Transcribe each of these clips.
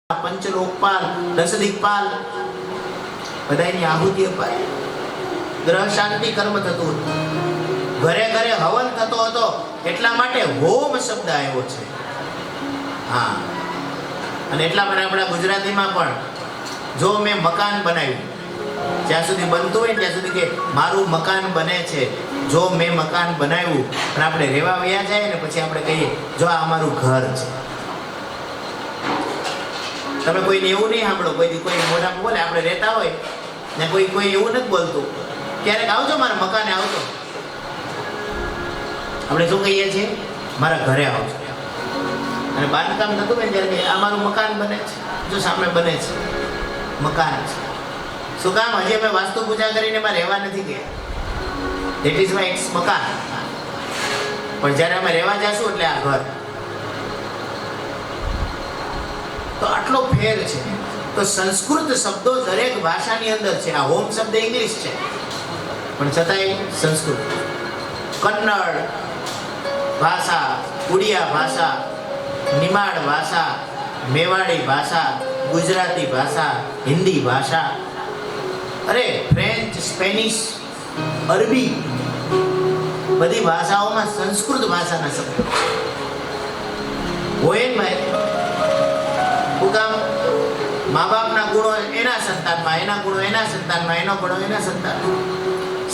પંચલોકપાલ, દશદિક્પાલ બધાની આહુતિ અપાય. ગ્રહ શાંતિ કર્મ થતું હતું. ઘરે ઘરે હવન થતો હતો. એટલા માટે હોમ શબ્દ આવ્યો છે. હા, અને એટલા માટે આપણા ગુજરાતીમાં પણ જો મેં મકાન બનાવ્યું, જ્યાં સુધી બનતું હોય ત્યાં સુધી કે મારું મકાન બને છે. જો મેં મકાન બનાવ્યું અને આપણે રહેવા વયા જાય ને પછી આપણે કહીએ જો આ અમારું ઘર છે. તમે કોઈને એવું નહીં સાંભળો, કોઈ મોઢામાં બોલે, આપણે રહેતા હોય ને કોઈ એવું નથી બોલતું, ક્યારેક આવજો મારા મકાને આવજો. આપણે શું કહીએ છીએ? મારા ઘરે આવજો. અને બાંધકામ થતું હોય ત્યારે આ મારું મકાન બને છે. જો સામે બને છે મકાન છે. શું કામ? હજી અમે વાસ્તુ પૂજા કરીને એમાં રહેવા નથી ગયા. ધેટ ઇઝ માય મકાન. પણ જ્યારે અમે રહેવા જશું એટલે આ ઘર. તો આટલો ફેર છે. તો સંસ્કૃત શબ્દો દરેક ભાષાની અંદર છે. આ હોમ શબ્દ ઇંગ્લિશ છે પણ છતાંય સંસ્કૃત. કન્નડ ભાષા, ઉડિયા ભાષા, નિમાડ ભાષા, મેવાડી ભાષા, ગુજરાતી ભાષા, હિન્દી ભાષા, અરે ફ્રેન્ચ, સ્પેનિશ, અરબી, બધી ભાષાઓમાં સંસ્કૃત ભાષાના શબ્દો હોય ને ભાઈ. શું કામ? મા બાપના ગુણો એના સંતાનમાં, એના ગુણો એના સંતાનમાં, એનો ગુણો એના સંતાનમાં.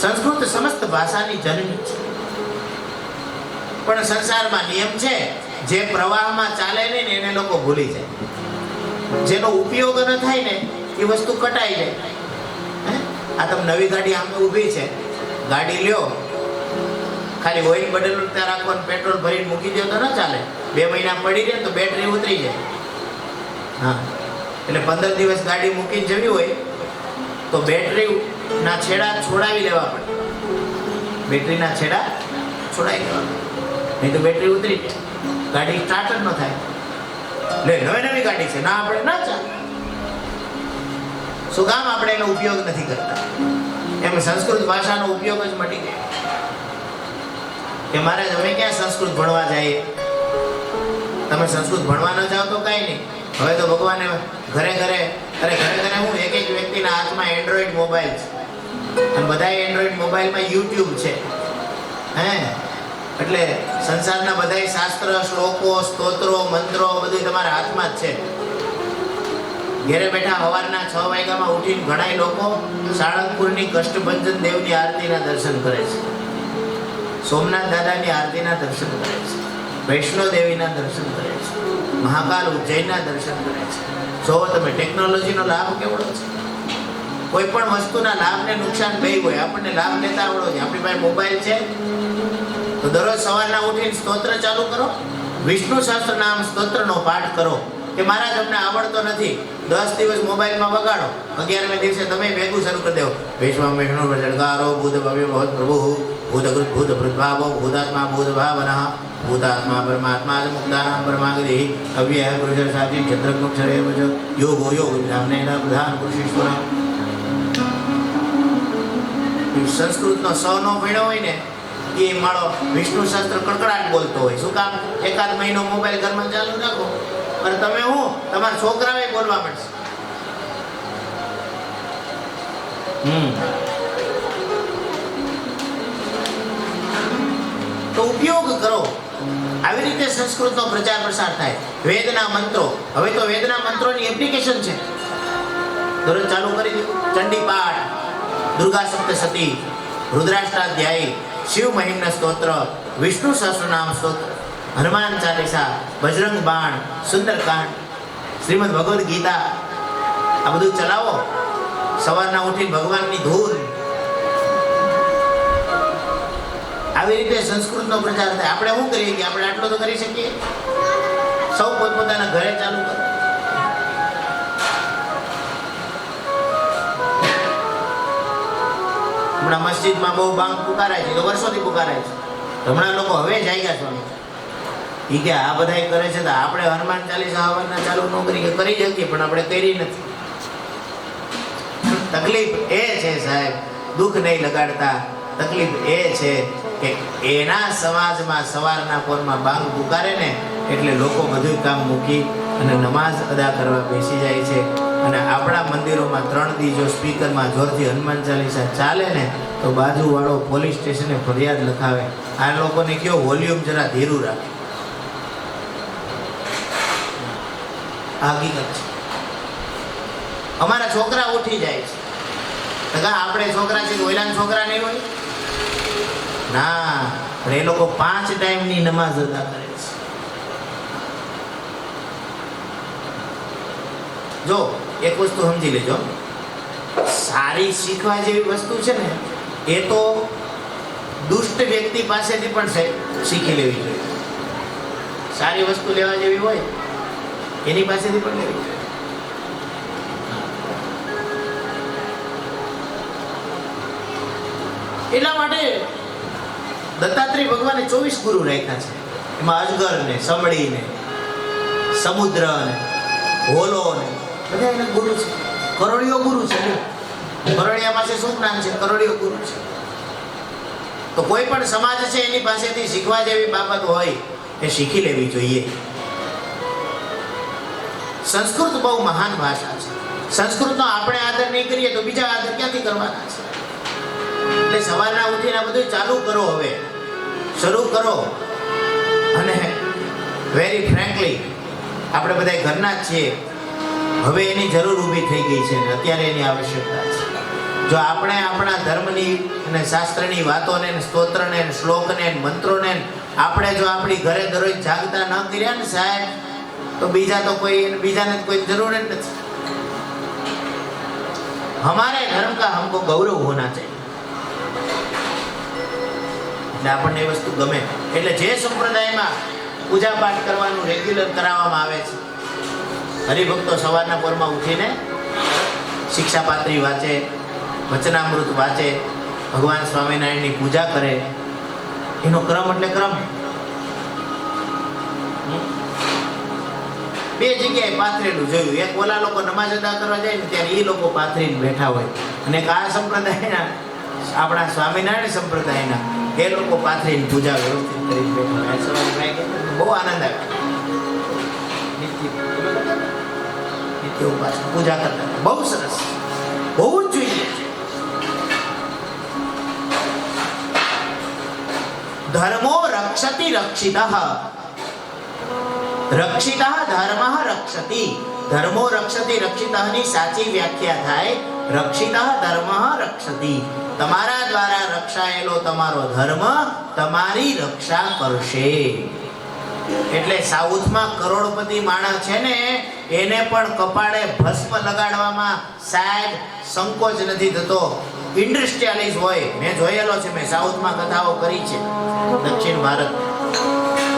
સંસ્કૃત સમસ્ત ભાષાની જનની છે. પણ સંસારમાં નિયમ છે, જે પ્રવાહમાં ચાલે નહીં ને એને લોકો ભૂલી જાય. જેનો ઉપયોગ ન થાય ને એ વસ્તુ કટાઈ જાય. આ તમે નવી ગાડી આમ ઊભી છે, ગાડી લ્યો, ખાલી ઓઇલ બદલું ત્યાં રાખવાનું, પેટ્રોલ ભરીને મૂકી દો તો ન ચાલે. 2 મહિના પડી રહે તો બેટરી ઉતરી જાય. હા, એટલે 15 દિવસ ગાડી મૂકીને જવી હોય તો બેટરીના છેડા છોડાવી લેવા પડે. બેટરીના છેડા છોડાવી લેવા પડે, નહીં તો બેટરી ઉતરી જાય, ગાડી સ્ટાર્ટ જ ન થાય. નવી ગાડી છે, ના આપણે ના ચાલે. શું કામ? આપણે એનો ઉપયોગ નથી કરતા. એમ સંસ્કૃત ભાષાનો ઉપયોગ જ મટી ગયો. કે મહારાજ અમે ક્યાં સંસ્કૃત ભણવા જઈએ? તમે સંસ્કૃત ભણવા ન જાઓ તો કાંઈ નહીં. હવે તો ભગવાને ઘરે ઘરે હું એક વ્યક્તિના હાથમાં એન્ડ્રોઈડ મોબાઈલ છે અને બધા એન્ડ્રોઈડ મોબાઈલમાં યુટ્યુબ છે. એટલે સંસારના બધા શાસ્ત્ર, શ્લોકો, સ્તોત્રો, મંત્રો બધું તમારા હાથમાં જ છે. ઘેરે બેઠા સવારના 6 વાગ્યામાં ઉઠીને ઘણા લોકો સાળંગપુરની કષ્ટભંજન દેવની આરતીના દર્શન કરે છે, સોમનાથ દાદાની આરતીના દર્શન કરે છે, વૈષ્ણો દેવીના દર્શન કરે છે, મહાકાલ ઉજ્જૈનના દર્શન કરે છે. જો તમે ટેકનોલોજીનો લાભ કેવડો છે. કોઈ પણ વસ્તુના લાભ ને નુકસાન બે હોય. આપણને લાભ લેતા આવડો છે. આપણી પાસે મોબાઈલ છે તો દરરોજ સવારના ઉઠીને સ્તોત્ર ચાલુ કરો, વિષ્ણુ સહસ્ત્ર નામ સ્તોત્રનો પાઠ કરો. કે મહારાજ અમને આવડતો નથી, 10 દિવસ મોબાઈલમાં વગાડો, 11મે દિવસે તમે ભેગું શરૂ કરી દેવો. વિશ્વમ વિષ્ણુ જળગારો ભૂત ભવ્ય ભવત પ્રભુ ભૂતકૃત ભૂત ભૃતભાવો ભૂતાત્મા ભૂતભાવનઃ ભૂતાત્મા પરમાત્મા મુક્તાનામ પરમાગતિ અવ્યય પુરુષ સાચી ચંદ્રક્ષરે વજ યોગો યોગ જ્ઞાનેન પ્રધાન પુરુષેશ્વર. સંસ્કૃતનો સનો ભણ્યો હોય ને એ માળો વિષ્ણુ શાસ્ત્ર કડકડાટ બોલતો હોય. શું કામ? 1 મહિનો મોબાઈલ ઘરમાં ચાલુ રાખો અને તમે હું તમારા છોકરાએ બોલવા મળશે. તો ઉપયોગ કરો. આવી રીતે સંસ્કૃતનો પ્રચાર પ્રસાર થાય. વેદના મંત્રો, હવે તો વેદના મંત્રોની એપ્લિકેશન છે. દરરોજ ચાલુ કરી દો. ચંડી પાઠ, દુર્ગા સપ્તશતી, રુદ્રાષ્ટાધ્યાયી, શિવ મહિમ્ન સ્તોત્ર, વિષ્ણુ સહસ્રનામ સ્તોત્ર, હનુમાન ચાલીસા, બજરંગ બાણ, સુંદરકાંડ, શ્રીમદ ભગવદ્ ગીતા, આ બધું ચલાવો. સવારના ઉઠીને ભગવાનની ધૂન. આવી રીતે સંસ્કૃતનો પ્રચાર થાય. આપણે શું કરીએ કે આપણે આટલો તો કરી શકીએ. સૌ પોતપોતાના ઘરે ચાલુ કરો. હમણાં મસ્જિદમાં બહુ બાંગ પુકારાય છે, તો વર્ષોથી પુકારાય છે. હમણાં લોકો હવે જાગ્યા છે. એ કે આ બધા કરે છે તો આપણે હનુમાન ચાલીસા હવાના ચાલુ ન કરી શકીએ, પણ આપણે કરી નથી. તકલીફ એ છે સાહેબ, દુઃખ નહીં લગાડતા. તકલીફ એ છે કે એના સમાજમાં સવારના પોરમાં બાંગ પુકારે ને એટલે લોકો બધું કામ મૂકી અને નમાઝ અદા કરવા બેસી જાય છે. અને આપણા મંદિરોમાં 3 દી જો સ્પીકરમાં જોરથી હનુમાન ચાલીસા ચાલે ને તો બાજુવાળો પોલીસ સ્ટેશને ફરિયાદ લખાવે. આ લોકોને કયો વોલ્યુમ જરા ધીરું રાખે. હકીકત છે. અમારા છોકરા ઉઠી જાય છે. આપણે છોકરા છે ઓયલાના છોકરા નહીં હોય ના, પણ એ લોકો 5 ટાઈમની નમાઝ અદા કરે છે. જો એક વસ્તુ સમજી લેજો, સારી શીખવા જેવી વસ્તુ છે ને એ તો દુષ્ટ વ્યક્તિ પાસેથી પણ શીખી લેવી જોઈએ. સારી વસ્તુ લેવા જેવી હોય એની પાસેથી પણ લેવી જોઈએ. એટલા માટે દત્તાત્રેય ભગવાને 24 ગુરુ રાખ્યા છે. એમાં અજગર ને, સમડી ને, સમુદ્ર ને, હોલો ને બધા એના ગુરુ છે. કરોડિયો ગુરુ છે. કરોડિયા પાસે શું જ્ઞાન છે? કરોડિયો ગુરુ છે. તો કોઈ પણ સમાજ છે એની પાસેથી શીખવા જેવી બાબત હોય એ શીખી લેવી જોઈએ. સંસ્કૃત બહુ મહાન ભાષા છે. સંસ્કૃતનો આપણે આદર નહીં કરીએ તો બીજા આદર ક્યાંથી કરવાના છે? એટલે સવારના ઉઠીને બધું ચાલુ કરો, હવે શરૂ કરો. અને વેરી ફ્રેન્કલી આપણે બધા ઘરના જ છીએ. હવે એની જરૂર ઊભી થઈ ગઈ છે ને અત્યારે એની આવશ્યકતા છે. જો આપણે આપણા ધર્મની અને શાસ્ત્રની વાતોને, સ્તોત્રને, શ્લોકને, મંત્રોને આપણે જો આપણી ઘરે દરરોજ જાગતા ન કર્યા ને સાહેબ, તો બીજાને કોઈ જરૂર જ નથી. हमारे धर्म का हमको गौरव होना चाहिए. એટલે આપણને એ વસ્તુ ગમે. એટલે જે સંપ્રદાયમાં પૂજા પાઠ કરવાનું રેગ્યુલર કરાવવામાં આવે છે, હરિભક્તો સવારના પોરમાં ઉઠીને શિક્ષાપાત્રી વાંચે, વચનામૃત વાંચે, ભગવાન સ્વામિનારાયણની પૂજા કરે, એનો ક્રમ એટલે ક્રમ. 2 જગ્યાએ પાથરેલું જોયું. એક ઓલા લોકો નમાઝ અદા કરવા જાય ને ત્યારે એ લોકો પાથરીને બેઠા હોય, અને આ સંપ્રદાયના આપણા સ્વામિનારાયણ સંપ્રદાયના એ લોકો પાથરીને પૂજા વ્યવસ્થિત કરીને બેઠા હોય. સવારે બહુ આનંદ આવે. નિત્ય ઉપાસ પૂજા કરતા બહુ સરસ, બહુ જ જોઈએ. ધર્મો રક્ષતિ રક્ષિતઃ, રક્ષિતઃ ધર્મઃ રક્ષતિ. ધર્મો રક્ષતિ રક્ષિતઃની સાચી વ્યાખ્યા થાય રક્ષિતઃ ધર્મઃ રક્ષતિ. તમારા દ્વારા રક્ષાયેલો તમારો ધર્મ તમારી રક્ષા કરશે. એટલે સાઉથમાં કરોડપતિ માણસ છે ને એને પણ કપાળે ભસ્મ લગાડવામાં સાહેબ સંકોચ નથી થતો. ઇન્ડસ્ટ્રીયલિસ્ટ હોય, મેં જોયેલો છે, મેં સાઉથમાં કથાઓ કરી છે. દક્ષિણ ભારત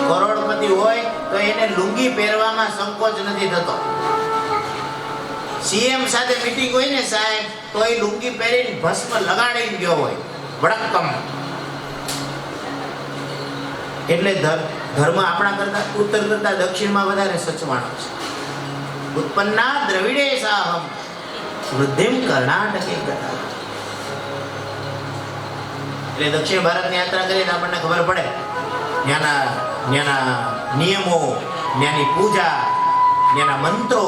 કરોડપતિ હોય તો એને લુંગી પહેરવામાં સંકોચ નથી થતો. સીએમ સાથે મીટિંગ હોય ને સાહેબ તો એ લુંગી પહેરીને ભસ્મ લગાડીને ગયો હોય વડક્કમ. એટલે ધર્મ આપણા કરતા ઉત્તર કરતા દક્ષિણમાં વધારે સચવાણો છે. ઉત્પન્ના દ્રવિડે સાહમ વૃદ્ધિમ કર્ણાટકે ગતા. એટલે દક્ષિણ ભારતની યાત્રા કરીએ તો આપણને ખબર પડે ત્યાંના નિયમો, ત્યાંની પૂજા, ત્યાંના મંત્રો,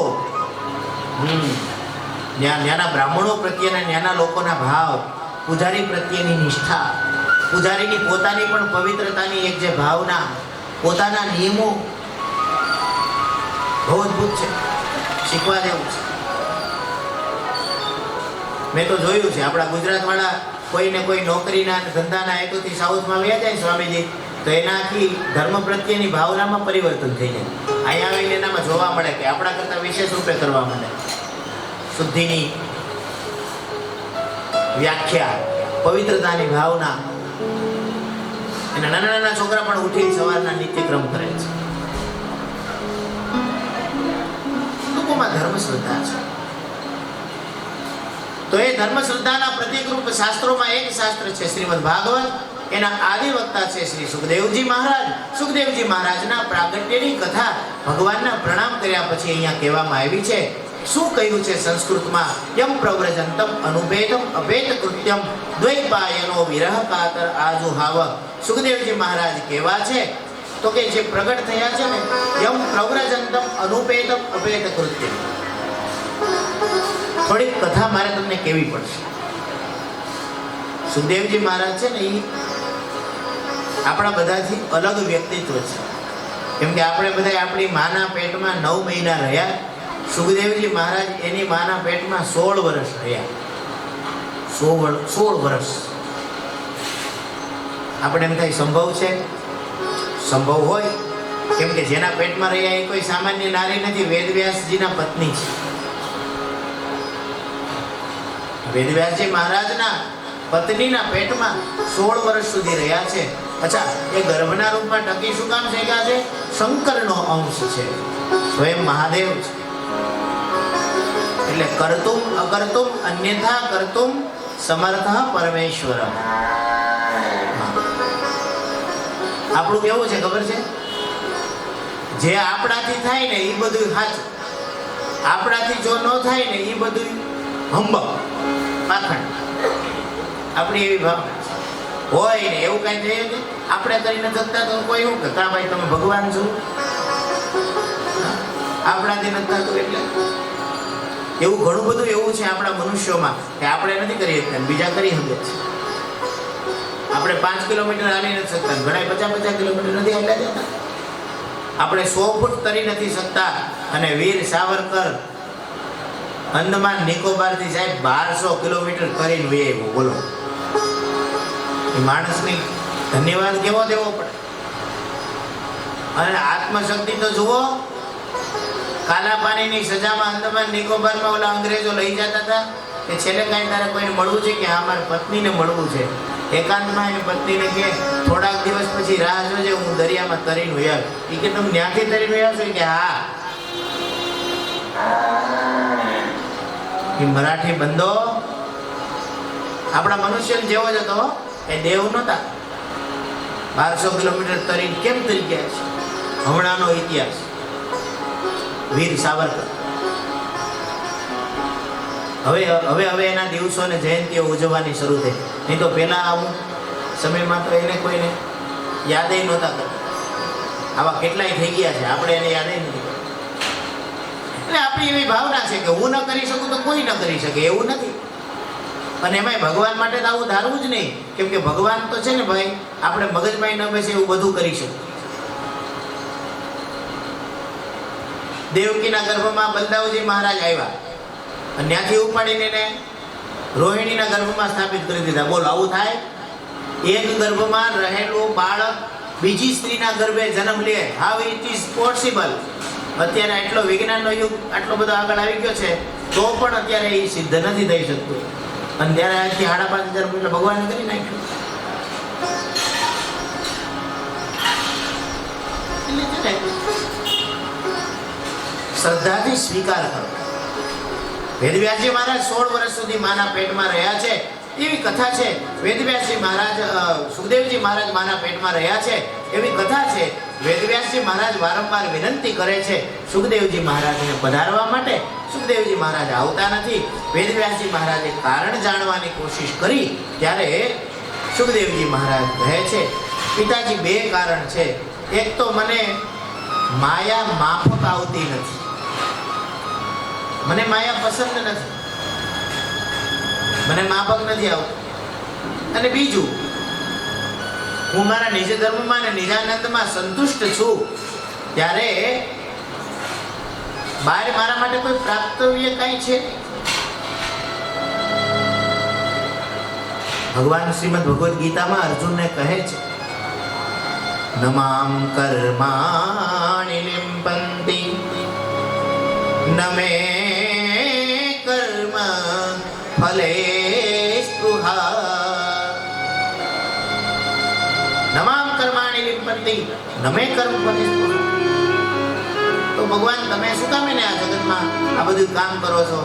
ત્યાંના બ્રાહ્મણો પ્રત્યેના ત્યાંના લોકોના ભાવ, પૂજારી પ્રત્યેની નિષ્ઠા, પૂજારીની પોતાની પણ પવિત્રતાની એક જે ભાવના, પોતાના નિયમો બહુ અદભુત છે, શીખવા જેવું છે. મેં તો જોયું છે આપણા ગુજરાત વાળા કોઈને કોઈ નોકરીના ધંધાના હેતુથી સાઉથમાં વ્યા જાય સ્વામીજી તો એનાથી ધર્મ પ્રત્યેની ભાવનામાં પરિવર્તન થઈ જાય. અહીંયા આવીને એનામાં જોવા મળે કે આપણા કરતાં વિશેષ રૂપે કરવા મળે. શુદ્ધિની વ્યાખ્યા, પવિત્રતાની ભાવના. અને નાના નાના છોકરા પણ ઉઠી સવારના નિત્યક્રમ કરે છે. લોકોમાં ધર્મ શ્રદ્ધા છે. તો એ ધર્મ શ્રદ્ધાના પ્રતિકરૂપ શાસ્ત્રોમાં એક શાસ્ત્ર છે શ્રીમદ ભાગવત. એના આદિવક્તા છે શ્રી સુખદેવજી મહારાજ. સુખદેવજી મહારાજના પ્રાગટ્યની કથા ભગવાનના પ્રણામ કર્યા પછી અહીંયા કહેવામાં આવી છે. શું કહ્યું છે સંસ્કૃતમાં? યમ પ્રવ્રજંતમ અનુભેદમ અભેદ કૃત્યમ દ્વૈપાયનો વિરહ કાતર આજુહાવ. સુખદેવજી મહારાજ કહેવા છે તો કે જે પ્રગટ થયા છે ને યમ પ્રવ્રજંતમ અનુપેતમ અપેત કૃત્ય. થોડીક કથા મારે તમને કહેવી પડશે. સુખદેવજી મહારાજ છે ને એ આપણા બધાથી અલગ વ્યક્તિત્વ છે. કેમ કે આપણે બધા આપણી માના પેટમાં 9 મહિના રહ્યા. સુખદેવજી મહારાજ એની માના પેટમાં 16 વર્ષ રહ્યા. 16 વર્ષ. આપણે એમ થાય સંભવ છે? સંભવ હોય, કેમ કે જેના પેટમાં રહ્યા એ કોઈ સામાન્ય નારી નથી, વેદવ્યાસજીના પત્ની છે. વેદવ્યાસજી મહારાજના પત્નીના પેટમાં 16 વર્ષ સુધી રહ્યા છે. અચ્છા, એ ગર્ભના રૂપમાં ટકી શું કામ શક્યા છે? શંકરનો અંશ છે, સ્વયં મહાદેવ છે. એટલે કર્તુમ અકર્તુમ અન્યથા કર્તુમ સમર્થ પરમેશ્વર. આપણું કેવું છે ખબર છે? જે આપણાથી થાય ને એ બધું સાચું, આપણાથી જો ન થાય ને એ બધું હંબક, પાખંડ. આપણી એવી ભાવના હોય ને એવું કઈ જોઈએ ને આપણે કરી ન શકતા તો કોઈ એવું કે કા ભાઈ તમે ભગવાન છો, આપણાથી નથી થતું. એટલે એવું ઘણું બધું એવું છે આપણા મનુષ્યોમાં કે આપણે નથી કરી શકતા, બીજા કરી શકે છે. આપણે 5 કિલોમીટર હાલી નથી શકતા, ઘણા 50 કિલોમીટર નથી હાલ્યા જતા. આપણે 100 ફૂટ તરી નથી શકતા, અને વીર સાવરકર અંદમાન નિકોબાર થી સાહેબ 1200 કિલોમીટર કરીને વેવો. બોલો, એ માણસની ધન્યવાદ કેવો દેવો પડે. અને આત્મશક્તિ તો જુઓ, કાલા પાણીની સજામાં અંદમાન નિકોબારમાં ઓલા અંગ્રેજો લઈ જતા હતા કે છેલ્લે કાંઈ તારે કોઈને મળવું છે કે હા મારી પત્નીને મળવું છે. એકાંતમાં એની પત્નીને કે થોડાક દિવસ પછી રાહ જોજે, હું દરિયામાં તરીને વયા. એ કે તમે ત્યાંથી તરીને વયા છો? કે હા. એ મરાઠી બંધો આપણા મનુષ્ય જેવો જ હતો, એ દેવ નહોતા. 1200 કિલોમીટર તરીને કેમ તરી ગયા છે? હમણાંનો ઇતિહાસ. વીર સાવરકર. હવે એના દિવસો ને જયંતીઓ ઉજવવાની શરૂ થઈ. નહીં તો પહેલા આવું સમયમાં તો એને કોઈને યાદ નહોતા કરતા. આવા કેટલાય થઈ ગયા છે, આપણે એને યાદ નથી કરતા. એટલે આપણી એવી ભાવના છે કે હું ન કરી શકું તો કોઈ ન કરી શકે, એવું નથી. અને એમાંય ભગવાન માટે તો આવું ધારવું જ નહીં. કેમ કે ભગવાન તો છે ને ભાઈ, આપણે મગજમાં ન બેસે એવું બધું કરી શકું. દેવકીના ગર્ભમાં બલદાવજી મહારાજ આવ્યા અને ત્યાંથી ઉપાડીને એને રોહિણીના ગર્ભમાં સ્થાપિત કરી દીધા. બોલો, આવું થાય? એક ગર્ભમાં રહેલું બાળક બીજી સ્ત્રીના ગર્ભે જન્મ લે. How it is possible? અત્યારે આટલો વિજ્ઞાનનો યુગ આટલો બધો આગળ આવી ગયો છે, તો પણ અત્યારે એ સિદ્ધ નથી થઈ શકતું. અને ત્યારે આજથી 5,500 એટલે ભગવાને કરી નાખ્યું. શ્રદ્ધાથી સ્વીકાર કરો. વેદવ્યાસજી મહારાજ 16 વર્ષ સુધી માના પેટમાં રહ્યા છે, એવી કથા છે. વેદવ્યાસજી મહારાજ, સુખદેવજી મહારાજ માના પેટમાં રહ્યા છે, એવી કથા છે. વેદવ્યાસજી મહારાજ વારંવાર વિનંતી કરે છે સુખદેવજી મહારાજને પધારવા માટે. સુખદેવજી મહારાજ આવતા નથી. વેદવ્યાસજી મહારાજે કારણ જાણવાની કોશિશ કરી, ત્યારે સુખદેવજી મહારાજ કહે છે, પિતાજી 2 કારણ છે. એક તો મને માયા માફક આવતી નથી, મને માયા પસંદ નથી, મને માફક નથી આવતું. અને બીજું, હું મારા નિજ ધર્મમાં અને નિજાનંદમાં સંતુષ્ટ છું, ત્યારે બહાર મારા માટે કોઈ પ્રાપ્તવ્ય કઈ છે? ભગવાન શ્રીમદ ભગવદ્ ગીતામાં અર્જુનને કહે છે, નમામ કર્માણિ લિંપંતિ નમે કર્મ ફલે સ્પૃહા. નમામ કર્માણિ લિંપંતિ નમે કર્મ ફલે સ્પૃહા. તો ભગવાન તમે શું કામ એને આ જગતમાં આ બધું કામ કરો છો?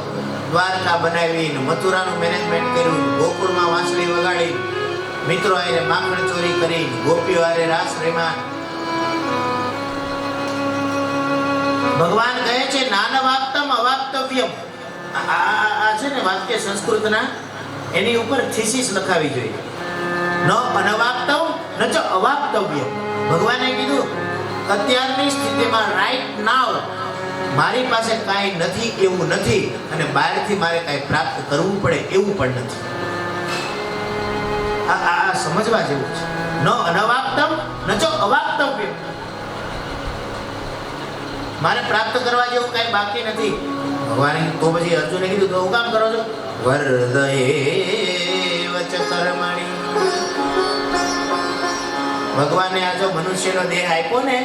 દ્વારકા બનાવીને, મથુરાનું મેનેજમેન્ટ કર્યું, ગોકુળમાં વાંસળી વગાડી, મિત્રો આને માખણ ચોરી કરી, ગોપીઓ આરે રાસ રમ્યા. ભગવાન કહે છે નાનવાપ્તમ અવાપ્તવ્યમ. આ છે ને વાક્ય સંસ્કૃતના, એની ઉપર થીસીસ લખાવી જોઈએ. ન અનવાપ્તમ ન ચ અવાપ્તવ્યમ. ભગવાને કીધું અત્યારની સ્થિતિમાં રાઈટ નાવ મારી પાસે કાંઈ નથી એવું નથી, અને બહારથી મારે કાંઈ પ્રાપ્ત કરવું પડે એવું પણ નથી. આ સમજવા જેવું છે. ન અનવાપ્તમ ન ચો અવાપ્તવ્ય. મારે પ્રાપ્ત કરવા જેવું કાંઈ બાકી નથી. ભગવાને તો પછી અર્જુને કીધું તો હું કામ કરો છો? વરદયેવ ચ કર્મણિ. ભગવાને આ જો મનુષ્યનો દેહ આપ્યો ને,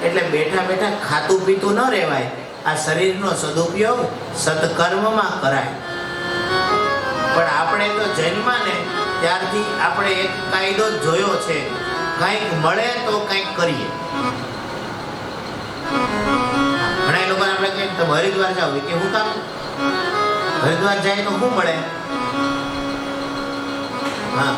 એટલે બેઠા બેઠા ખાતું પીતું ન રહેવાય. આ શરીરનો સદુપયોગ સત્કર્મમાં કરાય. પણ આપણે તો જન્મા ને ત્યારથી આપણે એક કાયદો જોયો છે, કંઈક મળે તો કંઈક કરીએ. ઘણા લોકો આપણે કહીએ તમે હરિદ્વાર જાઓ, કે હું કામ? હરિદ્વાર જાય તો શું મળે? હા,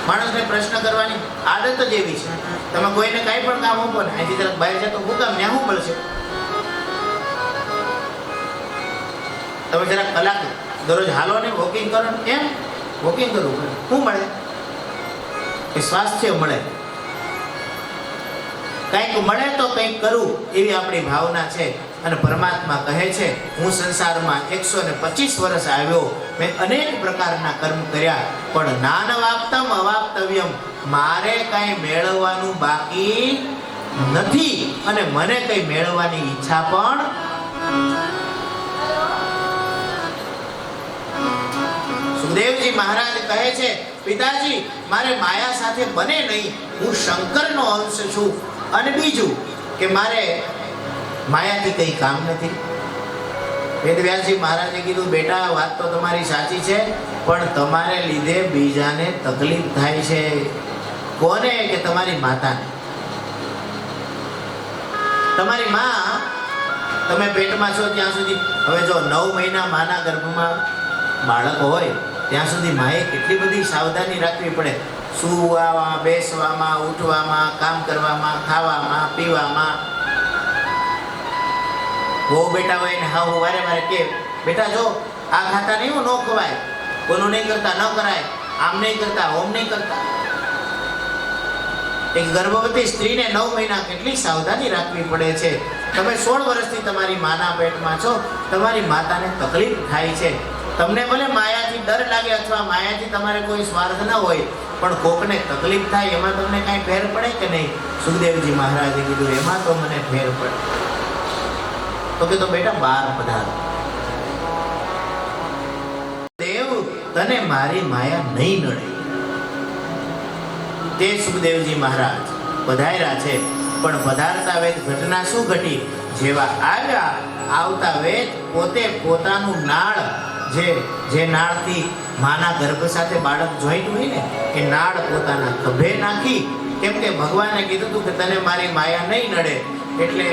માણસને પ્રશ્ન કરવાની આદત જ એવી છે. તમે કોઈને કાંઈ પણ કામ આપો ને, અહીંથી તરફ બહાર જાય તો હું કામ? ત્યાં શું મળશે? તમે જરા કલાક દરરોજ હાલો ને, વોકિંગ કરો ને, કેમ વોકિંગ કરવું પડે? શું મળે? એ સ્વાસ્થ્ય મળે. કંઈક મળે તો કંઈક કરવું, એવી આપણી ભાવના છે. અને પરમાત્મા કહે છે હું સંસારમાં 125 વર્ષ આવ્યો, મેં અનેક પ્રકારના કર્મ કર્યા, પણ નાનવાપ્તમ અવાપ્તવ્યમ. મારે કંઈ મેળવવાનું બાકી નથી, અને મને કંઈ મેળવવાની ઈચ્છા પણ. સુખદેવજી મહારાજ કહે છે પિતાજી મારે માયા સાથે બને નહીં, હું શંકરનો અંશ છું. અને બીજું કે મારે માયાથી કંઈ કામ નથી. વેદવ્યાસજી મહારાજે કીધું બેટા વાત તો તમારી સાચી છે, પણ તમારે લીધે બીજાને તકલીફ થાય છે. કોને? કે તમારી માતાને. તમારી માં, તમે પેટમાં છો ત્યાં સુધી, હવે જો 9 મહિના માના ગર્ભમાં બાળક હોય ત્યાં સુધી માએ કેટલી બધી સાવધાની રાખવી પડે. સૂવામાં, બેસવામાં, ઉઠવામાં, કામ કરવામાં, ખાવામાં, પીવામાં. બહુ બેટા હોય ને હા હું વારે વારે કે બેટા જો આ ખાતા નહીં, ન ખવાય, કોનું નહીં કરતા, ન કરાય, આમ નહીં કરતા, ઓમ નહીં કરતા. એક ગર્ભવતી સ્ત્રીને 9 મહિના કેટલી સાવધાની રાખવી પડે છે. તમે 16 વર્ષથી તમારી માના પેટમાં છો, તમારી માતાને તકલીફ થાય છે. તમને ભલે માયાથી ડર લાગે અથવા માયાથી તમારે કોઈ સ્વાર્થ ન હોય, પણ કોકને તકલીફ થાય એમાં તમને કાંઈ ફેર પડે કે નહીં? સુખદેવજી મહારાજે કીધું એમાં તો મને ફેર પડે. તો કે તો બેટા બહાર પધારો. દેવ તને મારી માયા નહીં નડે. તે સુખદેવજી મહારાજ પધાર્યા છે, પણ પધારતા વેત ઘટના શું ઘટી? જેવા આવ્યા આવતા વેત પોતે પોતાનું નાળ, જે નાળથી માના ગર્ભ સાથે બાળક જોઈન્ટ હોય ને, એ નાળ પોતાના ખભે નાખી. કેમ કે ભગવાને કીધું હતું કે તને મારી માયા નહીં નડે, એટલે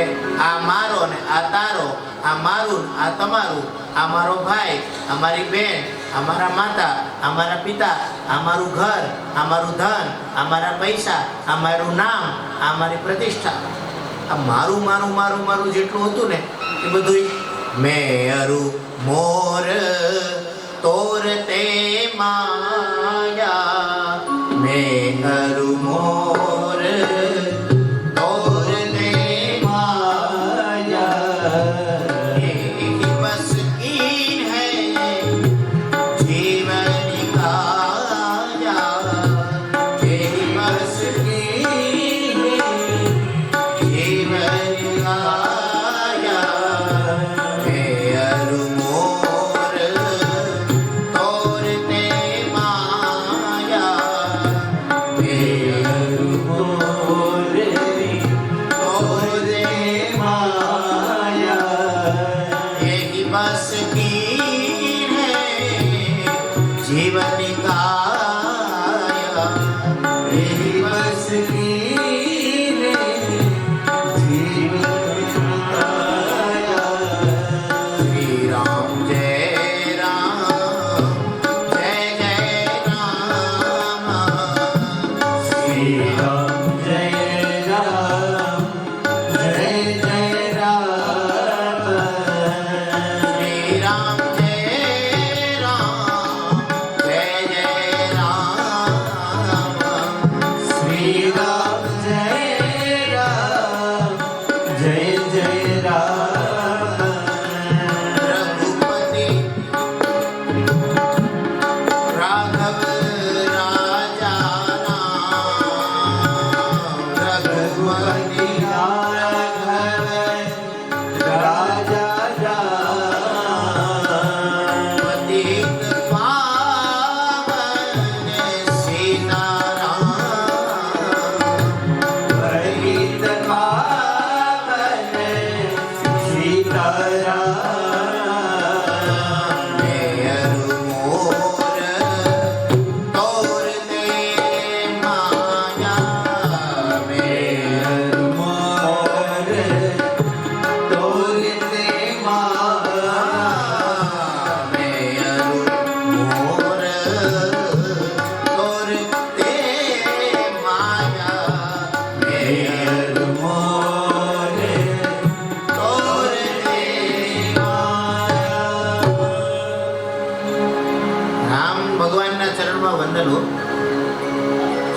આ મારો ને આ તારો, આ મારું આ તમારું, આ મારો ભાઈ, આ મારી બેન, આ મારા માતા, આ મારા પિતા, આ મારું ઘર, આ મારું ધન, આ મારા પૈસા, આ મારું નામ, આ મારી પ્રતિષ્ઠા, આ મારું મારું મારું મારું જેટલું હતું ને એ બધું મેરુ મોર તોરતે માયા. મેરુ મોર તોરતે માયા. एक बस कीन है जीवन काया. एक बस कीन है जीवन काया. मेरु मोर तोरते माया. मेरु मोर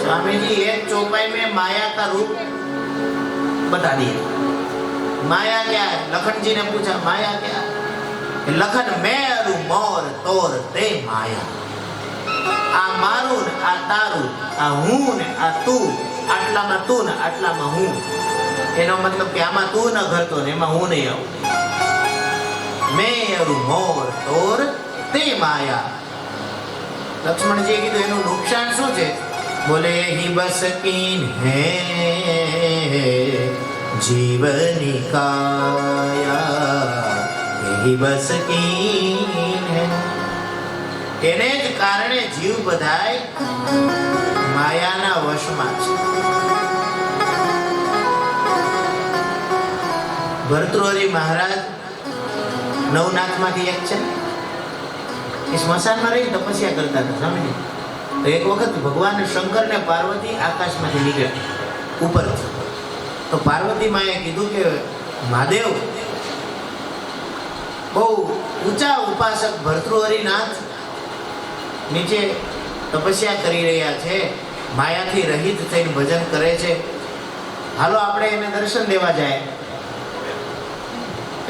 स्वामी जी एक चौपाई में माया का रूप बता दिए। माया क्या है? लखन जी ने पूछा माया क्या है? लखन मैं अरु मोर तोर ते माया। आ मारू ने आ तारू, आ हूँ ने आ तू, आटलाમાં તું ને આટલામાં હું। એનો મતલબ કે આમાં તું ન ઘરતો ને એમાં હું નહીં આવું। मैं अरु मोर तोर ते माया। लक्ष्मण जी कीधुं एનું નુકસાન શું છે? बोले ही बस कीन है जीवनी काया, ही बस कीन है। એને જ કારણે જીવ બધાય માયાના વશમાં છે। ભરતૃહરિ મહારાજ નવનાથમાંથી એક છે, એ સ્મશાનમાં રહી તપસ્યા કરતા હતા સ્વામીજી। તો એક વખત ભગવાન શંકર ને પાર્વતી આકાશમાંથી નીકળ્યા ઉપરથી। તો પાર્વતી માએ કીધું કે મહાદેવ બહુ ઊંચા ઉપાસક ભર્તૃહરિનાથ નીચે તપસ્યા કરી રહ્યા છે, માયાથી રહિત થઈને ભજન કરે છે, હાલો આપણે એને દર્શન દેવા જાય।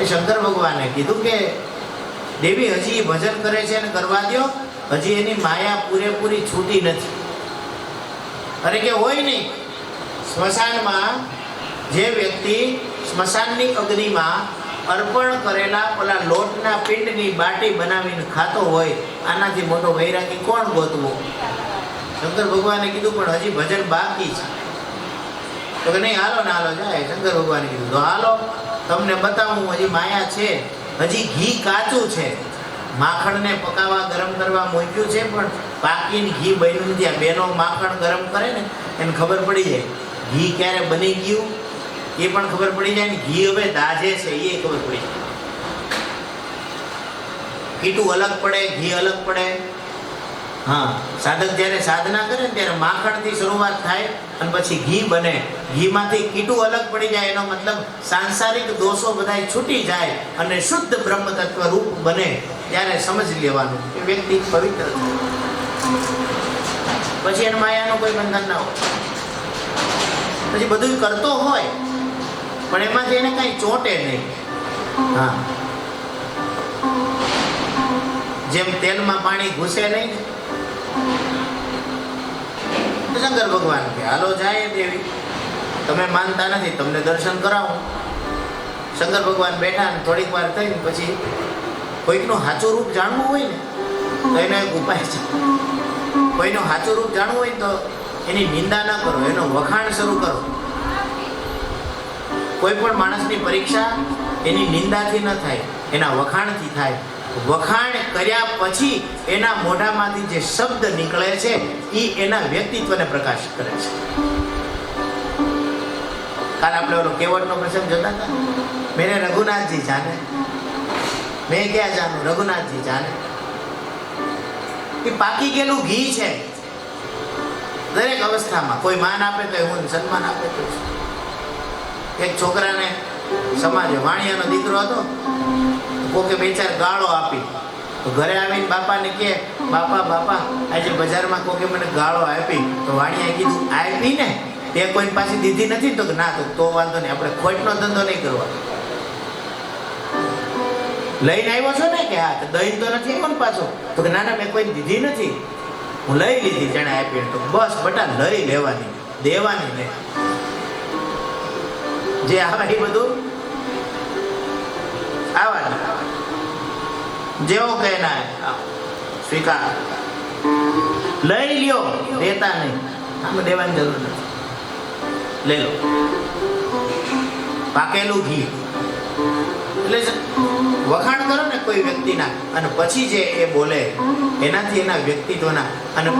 એ શંકર ભગવાને કીધું કે દેવી હજી ભજન કરે છે અને કરવા દો, હજી એની માયા પૂરેપૂરી છૂટી નથી। અરે કે હોય નહીં, સ્મશાનમાં જે વ્યક્તિ સ્મશાનની અગ્નિમાં અર્પણ કરેલા ઓલા લોટના પિંડની બાટી બનાવીને ખાતો હોય, આનાથી મોટો વૈરાગી કોણ ગોતવો? શંકર ભગવાને કીધું પણ હજી ભજન બાકી છે। તો કે નહીં હાલો ને હાલો જાય। શંકર ભગવાને કીધું તો હાલો તમને બતાવું, હજી માયા છે, હજી ઘી કાચું છે, માખણને પકાવવા ગરમ કરવા મૂક્યું છે પણ પાકીને ઘી બન્યું નથી। આ બેનો માખણ ગરમ કરે ને એને ખબર પડી જાય ઘી ક્યારે બની ગયું, એ પણ ખબર પડી જાય ને ઘી હવે દાજે છે એ ખબર પડી જાય। કીટું અલગ પડે, ઘી અલગ પડે। હા, સાધક જ્યારે સાધના કરે ને ત્યારે માખણથી શરૂઆત થાય અને પછી ઘી બને। ઘીમાંથી કીટું અલગ પડી જાય, એનો મતલબ સાંસારિક દોષો બધાય છૂટી જાય અને શુદ્ધ બ્રહ્મ તત્વ રૂપ બને, ત્યારે સમજી લેવાનું કે વ્યક્તિ પવિત્ર થાય। પછી એને માયાનું કોઈ બંધન ના હોય, પછી બધું કરતો હોય પણ એમાંથી એને કઈ ચોંટે નહીં। હા, જેમ તેલમાં પાણી ઘૂસે નહીં, શંકર ભગવાન કે હાલો જાય દેવી, તમે માનતા નથી, તમને દર્શન કરાવું। શંકર ભગવાન બેઠા ને થોડીક વાર થઈને પછી કોઈકનું સાચું રૂપ જાણવું હોય ને તો એનો એક ઉપાય છે। કોઈનું સાચું રૂપ જાણવું હોય તો એની નિંદા ના કરો, એનો વખાણ શરૂ કરો। કોઈ પણ માણસની પરીક્ષા એની નિંદાથી ન થાય, એના વખાણથી થાય। વખાણ કર્યા પછી એના મોઢામાંથી જે શબ્દ નીકળે છે એ એના વ્યક્તિત્વને પ્રકાશ કરે છે। કાલ આપણે ઓલો કેવટનો પ્રસંગ જોતા હતા, મેરે રઘુનાથજી જાને, મેં ક્યાં જાણું, રઘુનાથજી જાને। એ પાકી ગયેલું ઘી છે દરેક અવસ્થામાં, કોઈ માન આપે તો હું સન્માન આપે તો। એક છોકરાને સમાજે વાણિયાનો દીકરો હતો, કોકે બે ચાર ગાળો આપી, તો ઘરે આવીને બાપાને કે બાપા બાપા આજે બજારમાં કોકે મને ગાળો આપી, તો વાણિયાએ કીધું આપી ને તે કોઈ પાસે દીધી નથી? તો ના, તો વાંધો નહીં, આપણે ખોટનો ધંધો નહીં કરવા। લઈને આવ્યો છો ને? કે હા। તો દહીં તો નથી આવ્યો ને પાછો? તો કે ના ના, મેં કોઈ દીધી નથી, હું લઈ લીધી જેને આપી। તો બસ બટા લઈ લેવાની, દેવાની નહીં, જે આવે એ બધું આવવાનું, જેવો કહે ના સ્વીકાર, લઈ લ્યો, દેતા નહીં, આમાં દેવાની જરૂર નથી, લઈ લો। પાકેલું ઘી એટલે વખાણ કરો ને કોઈ વ્યક્તિના અને પછી જે એ બોલે એનાથી એના વ્યક્તિત્વના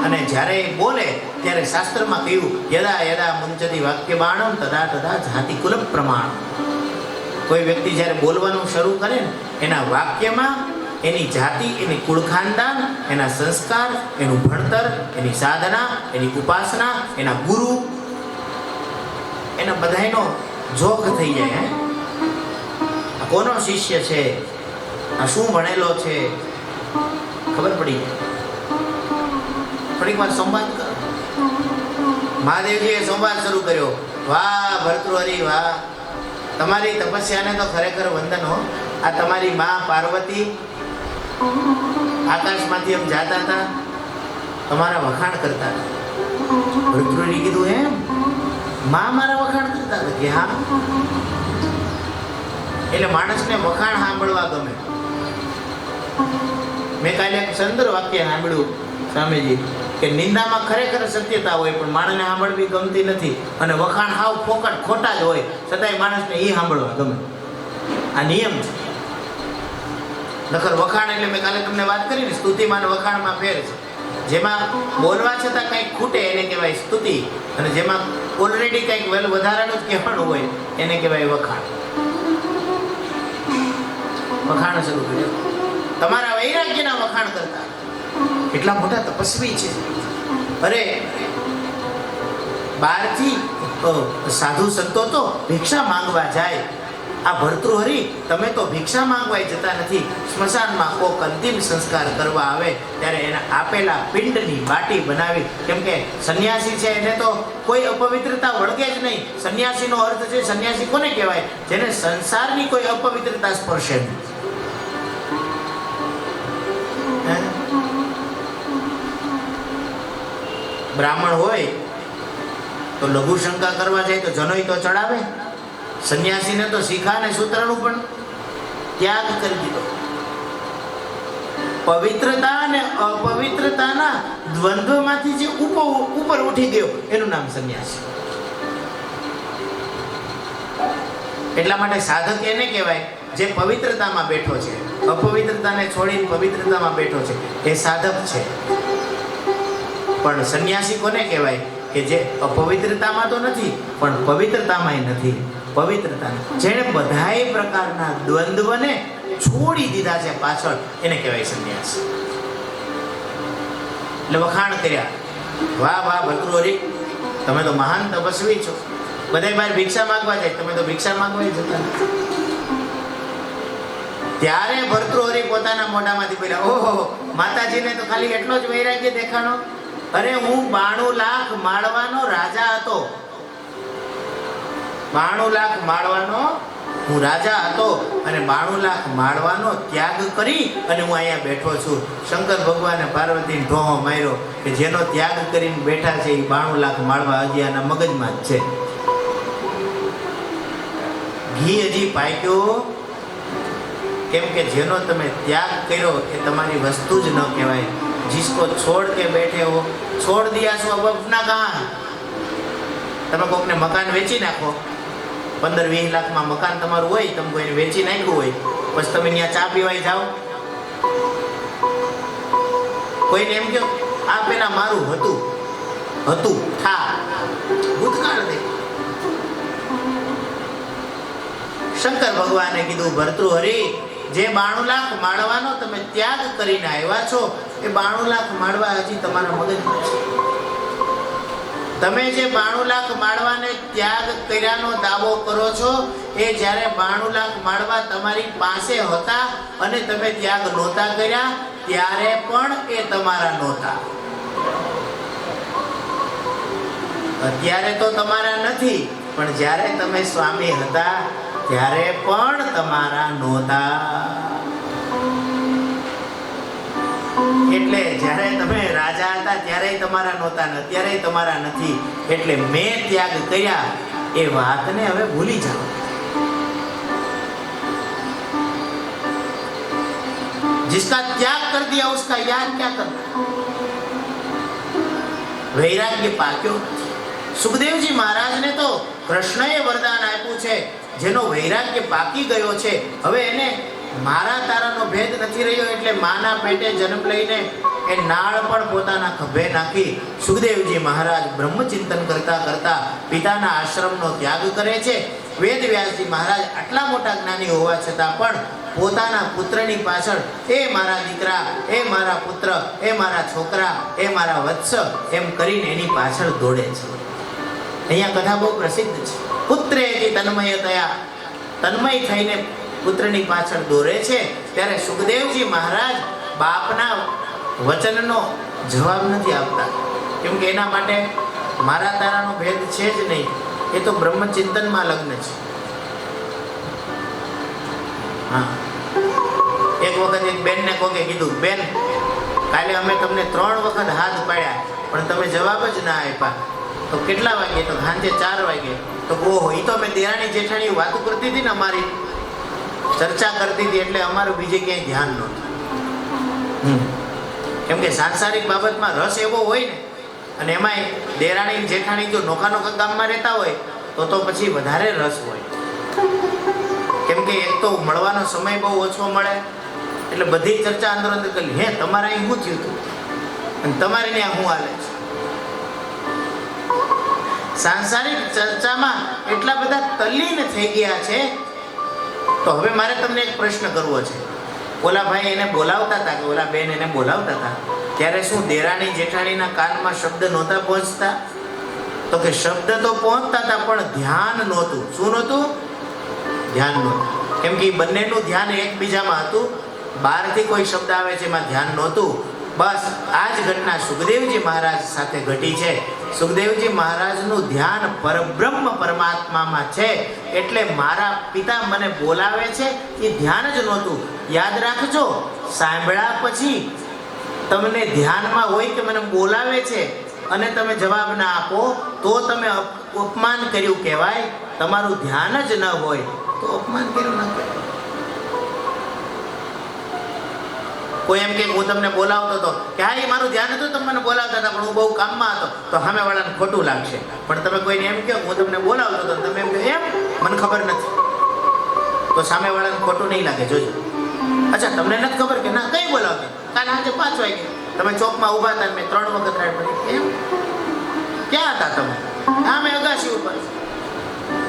અને જ્યારે એ બોલે ત્યારે શાસ્ત્રમાં કહ્યું યદા યદા મુંચતી વાક્ય બાણમ તદા તદા જાતિ કુલ પ્રમાણ. કોઈ વ્યક્તિ જ્યારે બોલવાનું શરૂ કરે ને એના વાક્યમાં એની જાતિ, એની કુળ ખાનદાન, એના સંસ્કાર, એનું ભણતર, એની સાધના, એની ઉપાસના, એના ગુરુ, એના બધાનો જોગ થઈ જાય. આ કોનો શિષ્ય છે, આ શું ભણેલો છે, ખબર પડી. થોડીક વાર સંવાદ કરો. મહાદેવજીએ સંવાદ શરૂ કર્યો. વાહ ભર્તૃહરિ વાહ, તમારી તપસ્યાને તો ખરેખર વંદન હો. આ તમારી મા પાર્વતી આકાશમાંથી એમ જાતા હતા, તમારા વખાણ કરતા હતા. ભર્તૃહરિ કીધું એમ મા મારા વખાણ કરતા હતા કે હા. એટલે માણસને વખાણ સાંભળવા ગમે. મેં કાલે એક સુંદર વાક્ય સાંભળ્યું સ્વામીજી કે નિંદામાં ખરેખર સત્યતા હોય પણ માણસને સાંભળવી ગમતી નથી, અને વખાણ હાવ ફોકટ ખોટા જ હોય છતાંય માણસને એ સાંભળવા ગમે. આ નિયમ છે. નકર વખાણ એટલે મેં કાલે તમને વાત કરી ને, સ્તુતિમાં વખાણમાં ફેર છે. જેમાં બોલવા છતાં કંઈક ખૂટે એને કહેવાય સ્તુતિ, અને જેમાં ઓલરેડી કંઈક વધારાનું જ કહેવાનું હોય એને કહેવાય વખાણ. વખાણ શરૂ કર્યો. તમારા વૈરાગ્યના વખાણ કરતા. એટલા મોટા તપસ્વી છે. અરે બહારથી સાધુ સંતો તો ભિક્ષા માંગવા જાય. આ ભર્તૃહરિ તમે તો ભિક્ષા માંગવા જતા નથી. સ્મશાનમાં કોક અંતિમ સંસ્કાર કરવા આવે ત્યારે એના આપેલા પિંડની બાટી બનાવી, કેમ કે સંન્યાસી છે એને તો કોઈ અપવિત્રતા વળગે જ નહીં. સંન્યાસીનો અર્થ છે, સંન્યાસી કોને કહેવાય? જેને સંસારની કોઈ અપવિત્રતા સ્પર્શે નહીં. બ્રાહ્મણ હોય તો લઘુ શંકા કરવા જાય તો જનોઈ તો ચડાવે. સંન્યાસીને તો શિખા અને સૂત્રનું પણ ત્યાગ કરી દીધો. પવિત્રતા અને અપવિત્રતાના દ્વંદ્વમાંથી જે ઉપર ઉઠી ગયો એનું નામ સંન્યાસી. એટલા માટે સાધક એને કહેવાય જે પવિત્રતામાં બેઠો છે. અપવિત્રતાને છોડીને પવિત્રતામાં બેઠો છે એ સાધક છે. પણ સંન્યાસી કોને કહેવાય? કે જે અપવિત્રતામાં તો નથી પણ પવિત્રતામાંય નથી. પવિત્રતા જેણે બધાય પ્રકારના દ્વંદ્વને છોડી દીધા છે પાછળ, એને કહેવાય સંન્યાસ. એટલે વખાણ કર્યા. વાહ વાહ ભર્તૃહરિ, તમે તો મહાન તપસ્વી છો. બધા બહાર ભિક્ષા માંગવા જાય, તમે તો ભિક્ષા માંગવા જતા નથી. ત્યારે ભર્તૃહરિ પોતાના મોઢામાંથી બોલ્યા, ઓહો માતાજીને તો ખાલી એટલો જ વૈરાગ્ય દેખાણો. અરે હું 92 લાખ માળવાનો રાજા હતો. 92 લાખ માળવાનો હું રાજા હતો, અને 92 લાખ માળવાનો ત્યાગ કરી અને હું અહીંયા બેઠો છું. શંકર ભગવાને પાર્વતીને ઢોહો માર્યો કે જેનો ત્યાગ કરીને બેઠા છે એ 92 લાખ માળવા હજી આના મગજમાં જ છે. ઘી હજી પાક્યો, કેમ કે જેનો તમે ત્યાગ કર્યો એ તમારી વસ્તુ જ ન કહેવાય. जिसको छोड़ के बैठे हो, छोड़ दिया सो अब अपना कहाँ. તમે કોકને મકાન વેચી નાખો, 15-20 લાખમાં મકાન તમારું હોય, તમે કોઈને વેચી નાખ્યું હોય, પછી તમે ત્યાં ચા પીવાય જાઓ. કોઈને એમ કહો આ પેલા મારું હતું થા ભૂતકાળ દે. શંકર ભગવાને કીધું, ભર્તૃહરિ જે 92 લાખ માળવાનો તમે ત્યાગ કરીને આવ્યા છો એ 92 લાખ માળવા હજી તમારા મગજમાં છે. તમે જે 92 લાખ માળવાને ત્યાગ કર્યાનો દાવો કરો છો એ જ્યારે 92 લાખ માળવા તમારી પાસે હતા અને તમે ત્યાગ નહોતા કર્યા ત્યારે પણ એ તમારા નહોતા. અત્યારે તો તમારા નથી, પણ જ્યારે તમે સ્વામી હતા ત્યારે પણ તમારા નહોતા. એટલે જ્યારે તમે રાજા હતા ત્યારે તમારા નહોતા ને અત્યારે તમારા નથી. એટલે મેં ત્યાગ કર્યા એ વાતને હવે ભૂલી જાઓ. जिसका त्याग कर दिया उसका याद क्या करना. वैराग्य पाक्यो. सुखदेवजी महाराज ने तो कृष्णએ વરદાન આપ્યું છે જેનો વૈરાગ્ય પાકી ગયો છે, હવે એને મારા તારાનો ભેદ નથી રહ્યો, એટલે માના પેટે જન્મ લઈને એ નાળ પણ પોતાના ખભે નાખી સુખદેવજી મહારાજ બ્રહ્મચિંતન કરતા કરતા પિતાના આશ્રમનો ત્યાગ કરે છે. વેદ વ્યાસજી મહારાજ આટલા મોટા જ્ઞાની હોવા છતાં પણ પોતાના પુત્રની પાછળ એ મારા દીકરા, એ મારા પુત્ર, એ મારા છોકરા, એ મારા વત્સ એમ કરીને એની પાછળ દોડે છે. અહીંયા કથા બહુ પ્રસિદ્ધ છે. પુત્રેથી તન્મયતયા, તન્મય થઈને પુત્રની પાછળ દોરે છે. ત્યારે સુખદેવજી મહારાજ બાપના વચનનો જવાબ નથી આપતા, કેમ કે એના માટે મારા તારાનો ભેદ છે જ નહીં, એ તો બ્રહ્મચિંતનમાં લગ્ન છે. હા, એક વખત એક બેનને કોકે કીધું, બેન કાલે અમે તમને 3 વખત હાથ પાડ્યા પણ તમે જવાબ જ ના આપ્યા. તો કેટલા વાગે? તો સાંજે 4 વાગે. તો ઓહો, એ તો અમે દેરાણી જેઠાણી વાતો કરતી હતી ને, અમારી ચર્ચા કરતી હતી, એટલે અમારું બીજે ક્યાંય ધ્યાન નહોતું. કેમ કે સાંસારિક બાબતમાં રસ એવો હોય ને, અને એમાંય દેરાણી જેઠાણી જો નોખા નોખા ગામમાં રહેતા હોય તો પછી વધારે રસ હોય. કેમ કે એક તો મળવાનો સમય બહુ ઓછો મળે, એટલે બધી ચર્ચા અંદર અંદર કરી, હે તમારે અહીં શું થયું હતું અને તમારે ત્યાં શું હાલે છે. સાંસારિક ચર્ચામાં એટલા બધા તલ્લીન થઈ ગયા છે. તો હવે મારે તમને એક પ્રશ્ન કરવો છે. ઓલા ભાઈ એને બોલાવતા હતા, કે ઓલા બેન એને બોલાવતા હતા, ત્યારે શું દેરાણી જેઠાણીના કાનમાં શબ્દ નહોતા પહોંચતા? તો કે શબ્દ તો પહોંચતા હતા પણ ધ્યાન નહોતું. શું નહોતું? ધ્યાન નહોતું. કેમ કે બંનેનું ધ્યાન એકબીજામાં હતું. બહારથી કોઈ શબ્દ આવે છે એમાં ધ્યાન નહોતું. બસ આ જ ઘટના સુખદેવજી મહારાજ સાથે ઘટી છે. સુખદેવજી મહારાજનું ધ્યાન પરબ્રહ્મ પરમાત્મામાં છે, એટલે મારા પિતા મને બોલાવે છે એ ધ્યાન જ નહોતું. યાદ રાખજો, સાંભળ્યા પછી તમને ધ્યાનમાં હોય કે મને બોલાવે છે અને તમે જવાબ ના આપો તો તમે અપમાન કર્યું કહેવાય. તમારું ધ્યાન જ ન હોય તો અપમાન કર્યું ન કહેવાય. કોઈ એમ કે હું તમને બોલાવતો હતો, કે હા એ મારું ધ્યાન હતું, તમે મને બોલાવતા હતા પણ હું બહુ કામમાં હતો, તો સામેવાળાને ખોટું લાગશે. પણ તમે કોઈને એમ કહો હું તમને બોલાવતો હતો, તમે એમ કહો એમ મને ખબર નથી, તો સામેવાળાને ખોટું નહીં લાગે. જોજો. અચ્છા, તમને નથી ખબર કે ના કઈ બોલાવતી? કાલે આજે 5 વાગે તમે ચોકમાં ઊભા હતા, મેં 3 વખત રાઈડ પડી. એમ ક્યાં હતા તમે? હા, મેં અગાશી ઉપર.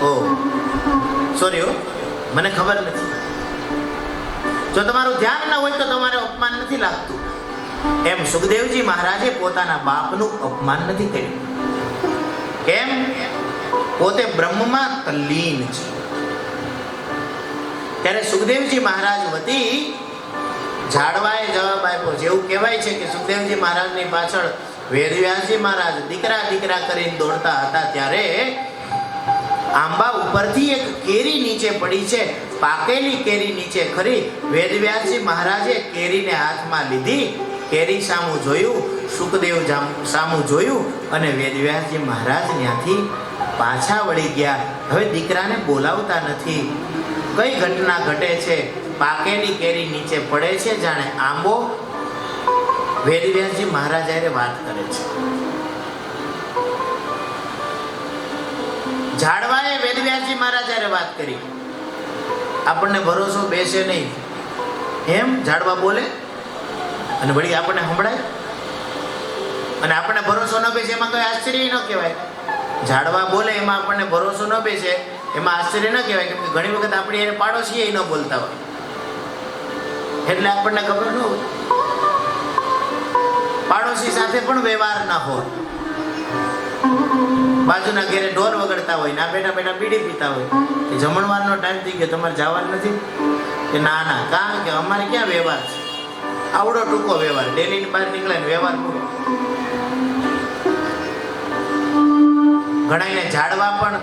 ઓ સોરી હો, મને ખબર નથી. જો તમારું ધ્યાન ના હોય તો તમારે અપમાન નથી લાગતું. એમ સુખદેવજી મહારાજે પોતાના બાપનું અપમાન નથી કર્યું. કેમ? પોતે બ્રહ્મમાં તલ્લીન છે. ત્યારે સુખદેવજી મહારાજ વતી ઝાડવાએ જવાબ આપ્યો. જેવું કહેવાય છે કે સુખદેવજી મહારાજની પાછળ વેદવ્યાસજી મહારાજ દીકરા દીકરા કરીને દોડતા હતા, ત્યારે આંબા ઉપરથી એક કેરી નીચે પડી છે, પાકેલી કેરી નીચે ખરી. વેદવ્યાસજી મહારાજે કેરીને હાથમાં લીધી, કેરી સામું જોયું, સુખદેવ સામું જોયું અને વેદવ્યાસજી મહારાજ ત્યાંથી પાછા વળી ગયા. હવે દીકરાને બોલાવતા નથી. કઈ ઘટના ઘટે છે? પાકેલી કેરી નીચે પડે છે, જાણે આંબો. વેદવ્યાસજી મહારાજ હારે વાત કરે છે. ઝાડવાએ વેદવ્યાસજી મહારાજ હારે વાત કરી. આપણને ભરોસો બેસે નહીં. એમ ઝાડવા બોલે અને વળી આપણને સંભળાય, અને આપણને ભરોસો ન બેસે એમાં કોઈ આશ્ચર્ય ન કહેવાય. ઝાડવા બોલે એમાં આપણને ભરોસો ન બેસે એમાં આશ્ચર્ય ન કહેવાય, કેમ કે ઘણી વખત આપણી એને પાડોશી ન બોલતા હોય એટલે આપણને ખબર ન હોય. પાડોશી સાથે પણ વ્યવહાર ના હોય. બાજુના ઘેરે ઢોર વગડતા હોય, ના બેઠા બેઠા બીડી પીતા હોય, કે જમણવારનો ટાઈમ થઈ ગયો, તમારે જવાનું નથી? કે ના ના, કારણ કે અમારે ક્યાં વ્યવહાર છે, આવડો ટૂંકો વ્યવહાર, ડેલીની બહાર નીકળે ને વ્યવહાર પૂરો. ઘણાને ઝાડવા પણ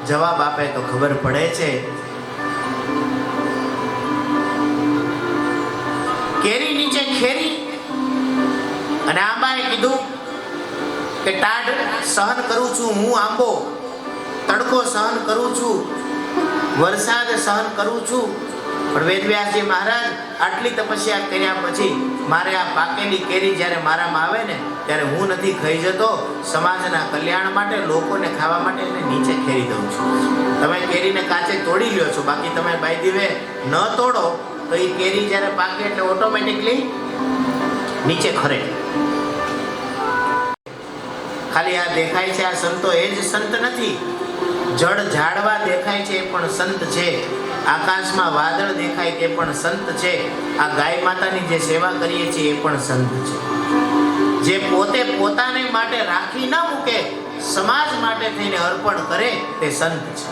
જવાબ આપે તો ખબર પડે છે. કેરી નીચે ખેરી અને આંબાએ કીધું કે ટાઢ સહન કરું છું હું આંબો, તડકો સહન કરું છું, વરસાદ સહન કરું છું, પણ વેદવ્યાસજી મહારાજ આટલી તપસ્યા કર્યા પછી મારે આ પાકેલી કેરી જ્યારે મારામાં આવે ને ત્યારે હું નથી ખાઈ જતો, સમાજના કલ્યાણ માટે, લોકોને ખાવા માટે એને નીચે ખેરી દઉં છું. તમે કેરીને કાચે તોડી લ્યો છો, બાકી તમે બાય ધી વે ન તોડો તો એ કેરી જ્યારે પાકે એટલે ઓટોમેટિકલી નીચે ખરે. ખાલી આ દેખાય છે આ સંતો, એ જ સંત નથી. જળ ઝાડવા દેખાય છે એ પણ સંત છે. આકાશમાં વાદળ દેખાય તે પણ સંત છે. આ ગાય માતાની જે સેવા કરીએ છીએ એ પણ સંત છે. જે પોતે પોતાને માટે રાખી ના મૂકે, સમાજ માટે થઈને અર્પણ કરે તે સંત છે.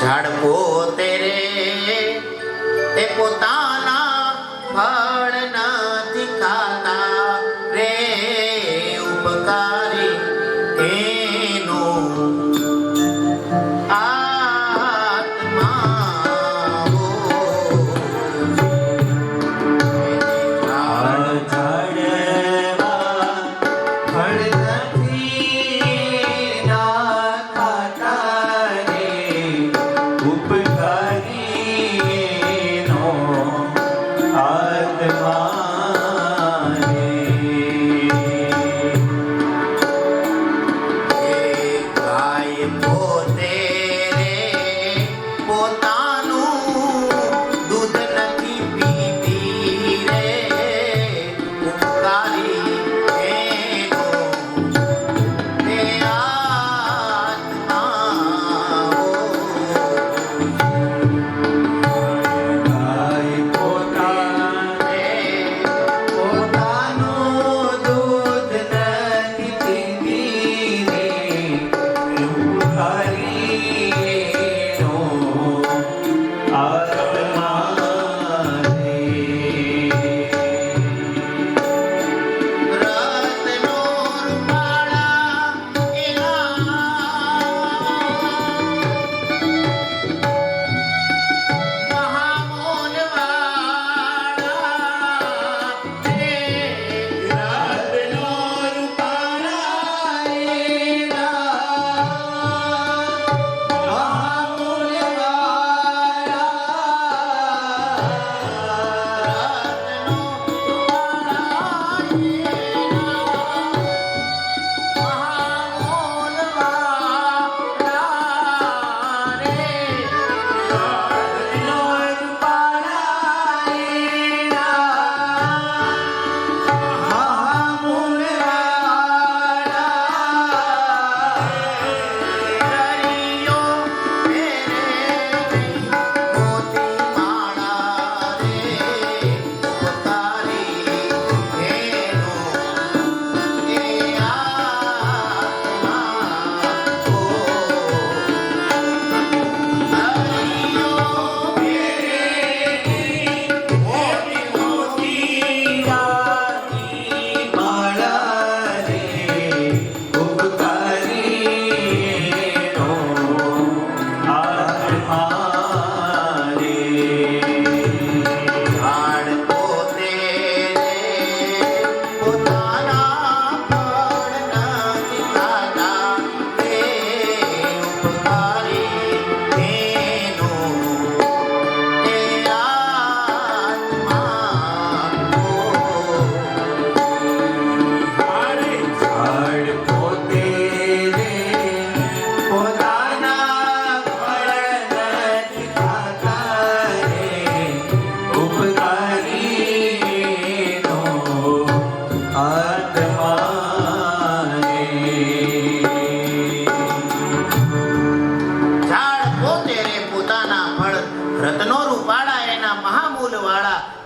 ઝાડ પોતે રે તે પોતાના ફળ નથી ખાતા રે, ઉપકારી એનો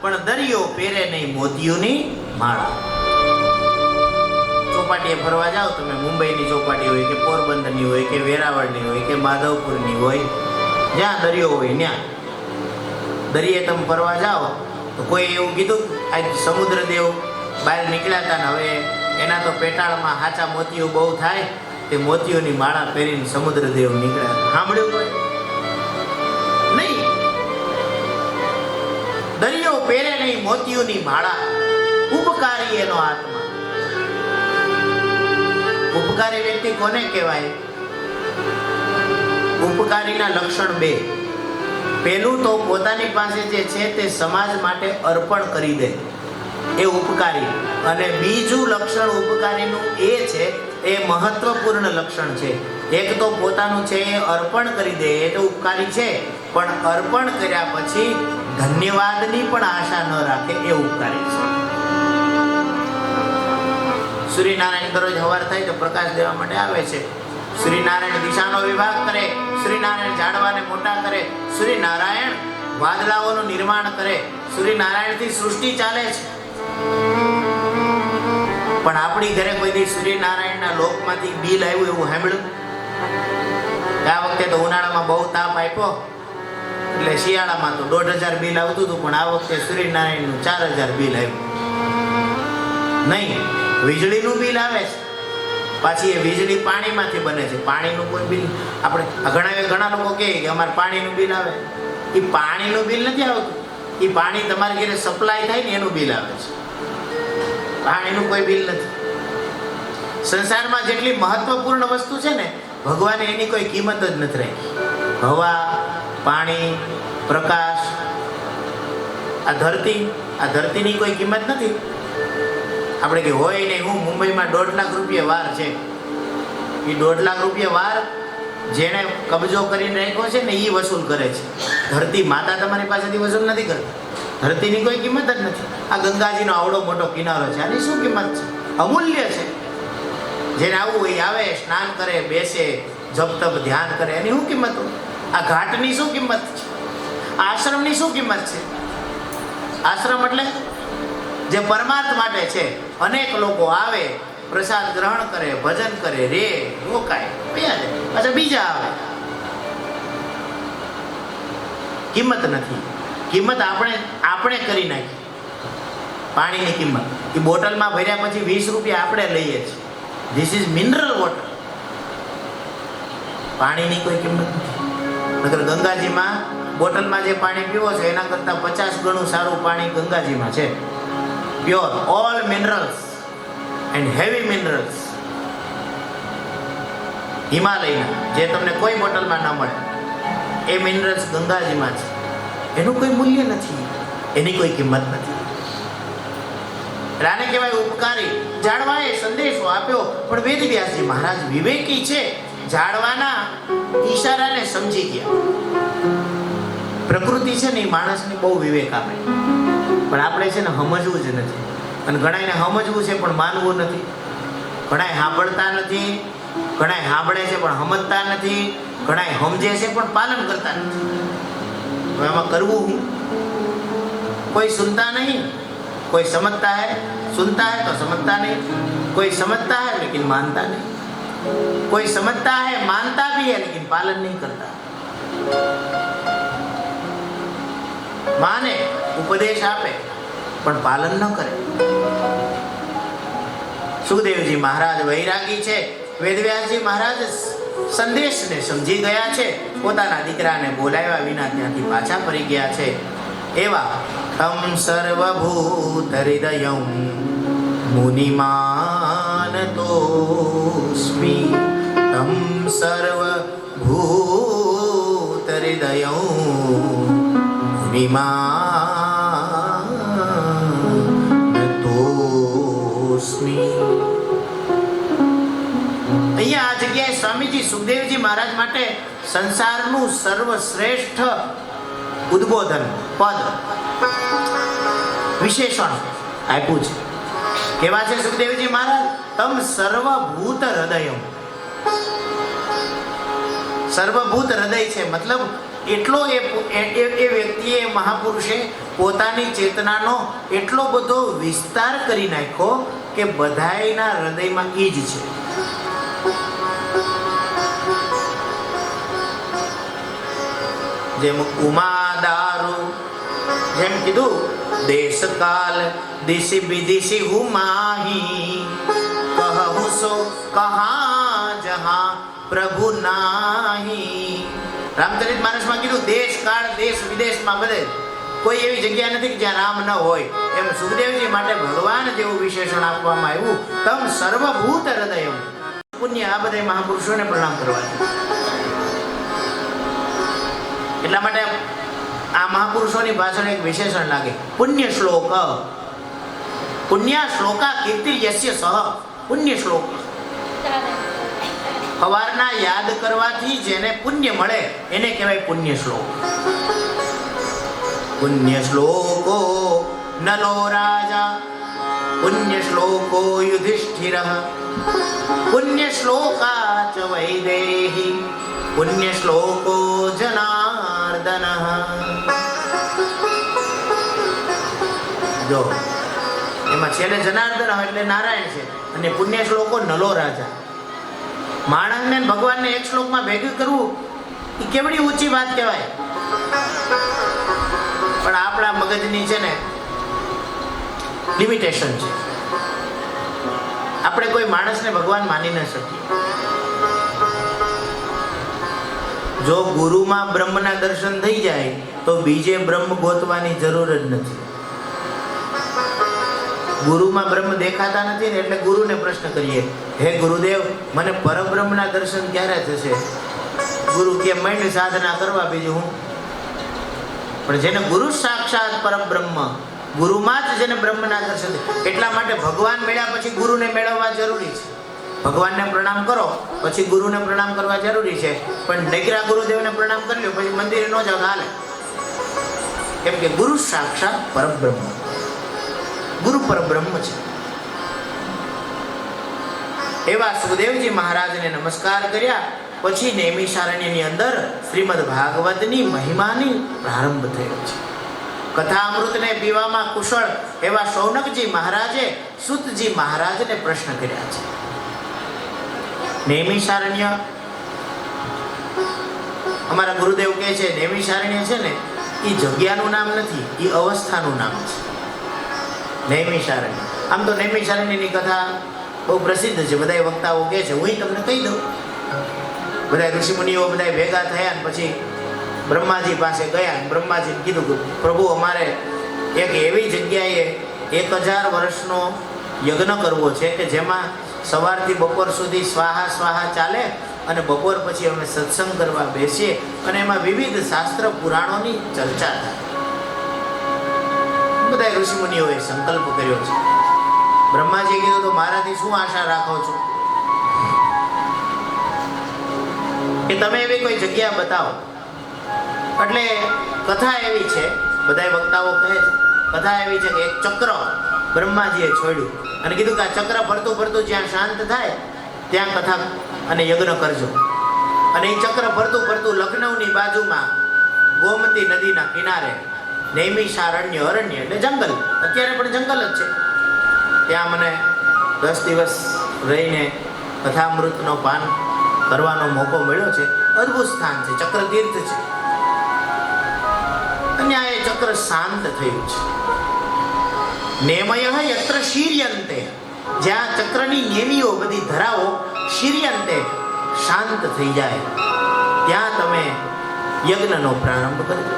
પણ દરિયો પહેરે નહીં મોતીઓની માળા. ચોપાટીએ ફરવા જાઓ તમે, મુંબઈની ચોપાટી હોય કે પોરબંદરની હોય કે વેરાવળની હોય કે માધવપુરની હોય, જ્યાં દરિયો હોય ત્યાં દરિયે તમે ફરવા જાઓ તો કોઈ એવું કીધું આજ સમુદ્રદેવ બહાર નીકળ્યા હતા ને હવે એના તો પેટાળમાં હાચા મોતીઓ બહુ થાય, તે મોતીઓની માળા પહેરીને સમુદ્રદેવ નીકળ્યા. સાંભળ્યું કોઈ? નહીં. દરિયો પહેરે નહીં મોતીઓની માળા, ઉપકારી એનો આત્મા. ઉપકારી વ્યક્તિ કોને કહેવાય? ઉપકારીના લક્ષણ બે. પહેલું તો પોતાની પાસે જે છે તે સમાજ માટે અર્પણ કરી દે. એ ઉપકારી. અને બીજું લક્ષણ ઉપકારીનું એ છે, એ મહત્વપૂર્ણ લક્ષણ છે. એક તો પોતાનું છે એ અર્પણ કરી દે, એ તો ઉપકારી છે, પણ અર્પણ કર્યા પછી ધન્યવાદની પણ આશા ન રાખે, એ ઉપકારી છે. સૂર્યનારાયણ દરરોજ સવાર થાય તો પ્રકાશ દેવા માટે આવે છે. સૂર્યનારાયણ દિશાનો વિભાગ કરે, સૂર્યનારાયણ ઝાડવાને મોટા કરે, સૂર્યનારાયણ વાદળાઓનું નિર્માણ કરે, સૂર્યનારાયણથી સૃષ્ટિ ચાલે છે. પણ આપણી ઘરે કોઈ દી સૂર્યનારાયણના લોકમાંથી બિલ આવ્યું એવું સાંભળ્યું? આ વખતે તો ઉનાળામાં બહુ તાપ આપ્યો એટલે શિયાળામાં તો 1500 બિલ આવતું હતું, પણ આ વખતે સૂર્યનારાયણનું 4000 બિલ આવ્યું નહીં. વીજળીનું બિલ આવે છે, પાછી એ વીજળી પાણીમાંથી બને છે. પાણીનું કોઈ બિલ આપણે ઘણા લોકો કહે કે અમારે પાણીનું બિલ આવે. એ પાણીનું બિલ નથી આવતું, એ પાણી તમારે ઘરે સપ્લાય થાય ને એનું બિલ આવે છે. પાણીનું કોઈ બિલ નથી. સંસારમાં જેટલી મહત્વપૂર્ણ વસ્તુ છે ને, ભગવાને એની કોઈ કિંમત જ નથી રાખી. હવા, પાણી, પ્રકાશ, આ ધરતીની કોઈ કિંમત નથી. આપણે કે હોય ને, હું મુંબઈમાં 1.5 લાખ રૂપિયા વાર છે. એ 1.5 લાખ રૂપિયા વાર જેણે કબજો કરીને રાખ્યો છે ને, એ વસૂલ કરે છે. ધરતી માતા તમારી પાસેથી વસૂલ નથી કરતી. ધરતીની કોઈ કિંમત જ નથી. આ ગંગાજીનો આવડો મોટો કિનારો છે, આની શું કિંમત છે? અમૂલ્ય છે. જેને આવવું હોય આવે, સ્નાન કરે, બેસે, જપ તપ ધ્યાન કરે, એની શું કિંમત હોય? આ ઘાટની શું કિંમત છે? આશ્રમની શું કિંમત છે? આશ્રમ એટલે જે પરમાર્થ માટે છે. અનેક લોકો આવે, પ્રસાદ ગ્રહણ કરે, ભજન કરે, રે, રોકાય, પાછા બીજા આવે. કિંમત નથી. કિંમત આપણે કરી નાખી. પાણીની કિંમત એ બોટલમાં ભર્યા પછી 20 રૂપિયા આપણે લઈએ છીએ. This is mineral water. પાણીની કોઈ કિંમત નથી. નકર ગંગાજીમાં બોટલમાં જે પાણી પીવો છો એના કરતાં 50 ગણું સારું પાણી ગંગાજીમાં છે. Pure, all minerals and heavy minerals. હિમાલયના જે તમને કોઈ બોટલમાં ન મળે, એ મિનરલ્સ ગંગાજીમાં છે. એનું કોઈ મૂલ્ય નથી, એની કોઈ કિંમત નથી. આને કહેવાય ઉપકારી. ઝાડવાએ સંદેશો આપ્યો, પણ વેદવ્યાસજી મહારાજ વિવેકી છે, ઝાડવાના ઈશારાને સમજી ગયા. પ્રકૃતિ છે ને, એ માણસને બહુ વિવેક આપે, પણ આપણે છે ને સમજવું જ નથી. અને ઘણાને સમજવું છે પણ માનવું નથી. ઘણા સાંભળતા નથી, ઘણા સાંભળે છે પણ સમજતા નથી, ઘણા સમજે છે પણ પાલન કરતા નથી. હવે આમાં કરવું હું? કોઈ સુનતા નહીં, कोई समझता है, सुनता है तो समझता नहीं, कोई समझता है लेकिन मानता नहीं, कोई समझता है मानता भी है लेकिन पालन नहीं करता. माने उपदेश आपे પણ પાલન ન કરે. સુખદેવજી મહારાજ વૈરાગી છે, વેદવ્યાસજી મહારાજ સંદેશને સમજી ગયા છે, પોતાના દીકરાને બોલાવ્યા વિના ત્યાંથી પાછા ફરી ગયા છે. એવા તમ સર્વભૂત હૃદયં મુનિમાનતોસ્મિ, તમ સર્વભૂત હૃદયં મુનિમાનતોસ્મિ. અહીંયા આ જગ્યાએ સ્વામીજી સુખદેવજી મહારાજ માટે સંસારનું સર્વશ્રેષ્ઠ ઉદ્બોધન પદ વિશેષણ આપ્યું છે. કેવા છે સુખદેવજી મહારાજ? તમ સર્વભૂત હૃદય. સર્વભૂત હૃદય છે મતલબ એટલો એ વ્યક્તિએ, મહાપુરુષે પોતાની ચેતનાનો એટલો બધો વિસ્તાર કરી નાખ્યો કે બધાયના હૃદયમાં ઈ જ છે. જેમ ઉમાદારું, જેમ કીધું દેશ કાલ દિશી વિદિશી હુમાહી, કહું સો કહા જહાં પ્રભુ નાહી. રામચરિત માનસમાં કીધું દેશ કાળ દેશ વિદેશમાં બધે કોઈ એવી જગ્યા નથી કે જ્યાં રામ ન હોય. એમ સુખદેવજી માટે ભગવાન જેવું વિશેષણ આપવામાં આવ્યું, તમ સર્વભૂત હૃદય. પુણ્ય આ બધા મહાપુરુષોને પ્રણામ કરવા છે. એટલા માટે આ મહાપુરુષોની ભાષણ એક વિશેષણ લાગે, પુણ્ય શ્લોક. પુણ્ય શ્લોકા કીર્તિ યસ્ય સહ. પુણ્ય શ્લોક સવારના યાદ કરવાથી જેને પુણ્ય મળે એને કહેવાય પુણ્ય શ્લોક. પુણ્ય શ્લોકો નલો રાજા પુણ્ય શ્લોકો યુધિષ્ઠિર પુણ્ય શ્લોકા ચ વૈદેહી પુણ્ય શ્લોકો જનાર્દન. જો એમાં છેલ્લે જનાર્દન એટલે નારાયણ છે, અને પુણ્ય શ્લોકો નલો રાજા. માણસને ભગવાનને એક શ્લોકમાં ભેગું કરવું એ કેવડી ઊંચી વાત કહેવાય. પણ આપણા મગજની છે ને લિમિટેશન છે. આપણે કોઈ માણસને ભગવાન માની ન શકીએ. જો ગુરુમાં બ્રહ્મના દર્શન થઈ જાય તો બીજે બ્રહ્મ ગોતવાની જરૂર જ નથી. ગુરુમાં બ્રહ્મ દેખાતા નથી ને એટલે ગુરુને પ્રશ્ન કરીએ, હે ગુરુદેવ મને પરબ્રહ્મના દર્શન ક્યારે થશે? ગુરુ કે માંડ સાધના કરવા, બીજું હું. પણ જેને ગુરુ સાક્ષાત પરબ્રહ્મ, ગુરુમાં જ જેને બ્રહ્મના દર્શન, એટલા માટે ભગવાન મળ્યા પછી ગુરુને મેળવવા જરૂરી છે. ભગવાનને પ્રણામ કરો પછી ગુરુને પ્રણામ કરવા જરૂરી છે. પણ નગરા ગુરુદેવને પ્રણામ કરી લો પછી મંદિરે ન જાવ હાલે, કેમ કે ગુરુ સાક્ષાત પરબ્રહ્મ, ગુરુ પરબ્રહ્મ છે. એવા સુખદેવજી મહારાજને નમસ્કાર કર્યા પછી નૈમિષારણ્યની અંદર શ્રીમદ ભાગવતની મહિમાની પ્રારંભ થયો છે. કથામૃતને પીવામાં કુશળ એવા શૌનકજી મહારાજે સુતજી મહારાજને પ્રશ્ન કર્યા છે. નૈમિષારણ્ય અમારા ગુરુદેવ કહે છે, નૈમિષારણ્ય છે ને એ જગ્યાનું નામ નથી, એ અવસ્થાનું નામ છે. નૈમિષારણ્ય, આમ તો નૈમિષારણ્યની કથા બહુ પ્રસિદ્ધ છે, બધા વક્તાઓ કહે છે. હું તમને કહી દઉં. બધા ઋષિમુનિઓ બધા ભેગા થયા ને પછી બ્રહ્માજી પાસે ગયા. બ્રહ્માજીને કીધું કે પ્રભુ અમારે એક એવી જગ્યાએ 1000 વર્ષનો યજ્ઞ કરવો છે કે જેમાં સવારથી બપોર સુધી સ્વાહા સ્વાહા ચાલે અને બપોર પછી અમે સત્સંગ કરવા બેસીએ અને એમાં વિવિધ શાસ્ત્ર પુરાણોની ચર્ચા થાય. બધા ઋષિમુનિઓએ સંકલ્પ કર્યો છે. બ્રહ્માજીએ કીધું તો મારાથી શું આશા રાખો છો કે તમે એવી કોઈ જગ્યા બતાવો. એટલે કથા એવી છે, બધા વક્તાઓ કહે છે, કથા એવી છે કે એક ચક્ર બ્રહ્માજીએ છોડ્યું અને કીધું કે આ ચક્ર ફરતું ફરતું જ્યાં શાંત થાય ત્યાં કથા અને યજ્ઞ કરજો. અને એ ચક્ર ફરતું ફરતું લખનૌની બાજુમાં ગોમતી નદીના કિનારે નૈમિષારણ્ય, અરણ્ય એટલે જંગલ, અત્યારે પણ જંગલ જ છે, ત્યાં મને 10 દિવસ રહીને કથામૃતનો પાન કરવાનો મોકો મળ્યો છે. અદ્ભુત સ્થાન છે, ચક્ર તીર્થ છે. અને આ એ ચક્ર શાંત થયું છે. નેમય યત્ર શીર્યંતે, જ્યાં ચક્રની નેમીઓ બધી ધરાવો શીર્યંતે શાંત થઈ જાય ત્યાં તમે યજ્ઞનો પ્રારંભ કરજો.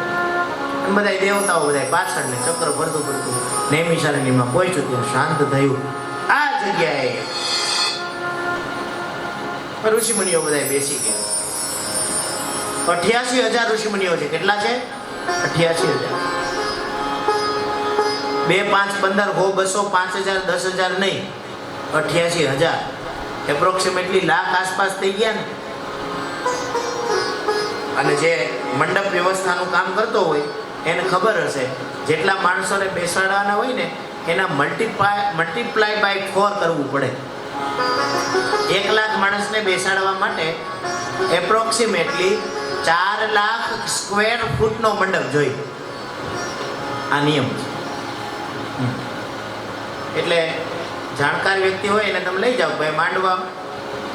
અને બધા દેવતાઓ બધા પાછળ ને ચક્ર ફરતું ફરતું નૈમિષારણ્યમાં પહોંચ્યું, ત્યાં શાંત થયું. આ જગ્યાએ ઋષિમુનિઓ બધા બેસી ગયા. 88,000 ઋષિમુનિઓ છે. કેટલા છે? 88,000. 2, 5, 15, 100, 200, 5,000, 10,000 નહીં, 88,000 એપ્રોક્સિમેટલી લાખ આસપાસ થઈ ગયા ને. અને જે મંડપ વ્યવસ્થાનું કામ કરતો હોય એને ખબર હશે જેટલા માણસોને બેસાડવાના હોય ને એના મલ્ટીપ્લાય બાય 4 કરવું પડે. 1 લાખ માણસને બેસાડવા માટે એપ્રોક્સિમેટલી 4 લાખ સ્ક્વેર ફૂટનો મંડપ જોઈએ. આ નિયમ છે. એટલે જાણકાર વ્યક્તિ હોય એને તમે લઈ જાઓ, ભાઈ માંડવા,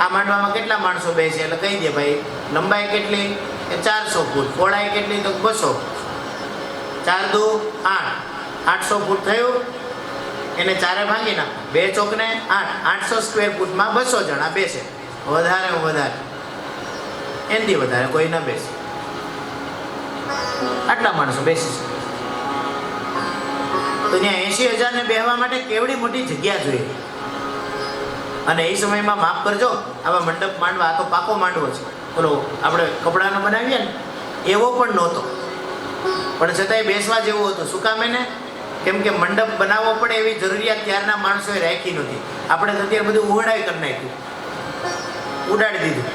આ માંડવામાં કેટલા માણસો બેસે એટલે કહી દે ભાઈ લંબાઈ કેટલી, 400 ફૂટ, પહોળાઈ કેટલી તો 200, 4 દુ 8, 800 ફૂટ થયું. એને 4 ભાંગી નાખો, 2 ચોકને 8, 800 સ્ક્વેર ફૂટમાં 200 જણા બેસે. વધારે એનાથી વધારે કોઈ ન બેસે. આટલા માણસો બેસી શકે. તો ત્યાં 80,000 ને બેહવા માટે કેવડી મોટી જગ્યા જોઈએ. અને એ સમયમાં માફ કરજો, આવા મંડપ માંડવા, આ તો પાકો માંડવો છે, બોલો આપણે કપડાનો બનાવીએ ને એવો પણ નહોતો, પણ છતાંય બેસવા જેવું હતું. શું કામ? એને કેમ કે મંડપ બનાવવો પડે એવી જરૂરિયાત ત્યારના માણસોએ રાખી નહોતી. આપણે તો અત્યારે બધું ઉડાઈ કરી નાખ્યું, ઉડાડી દીધું.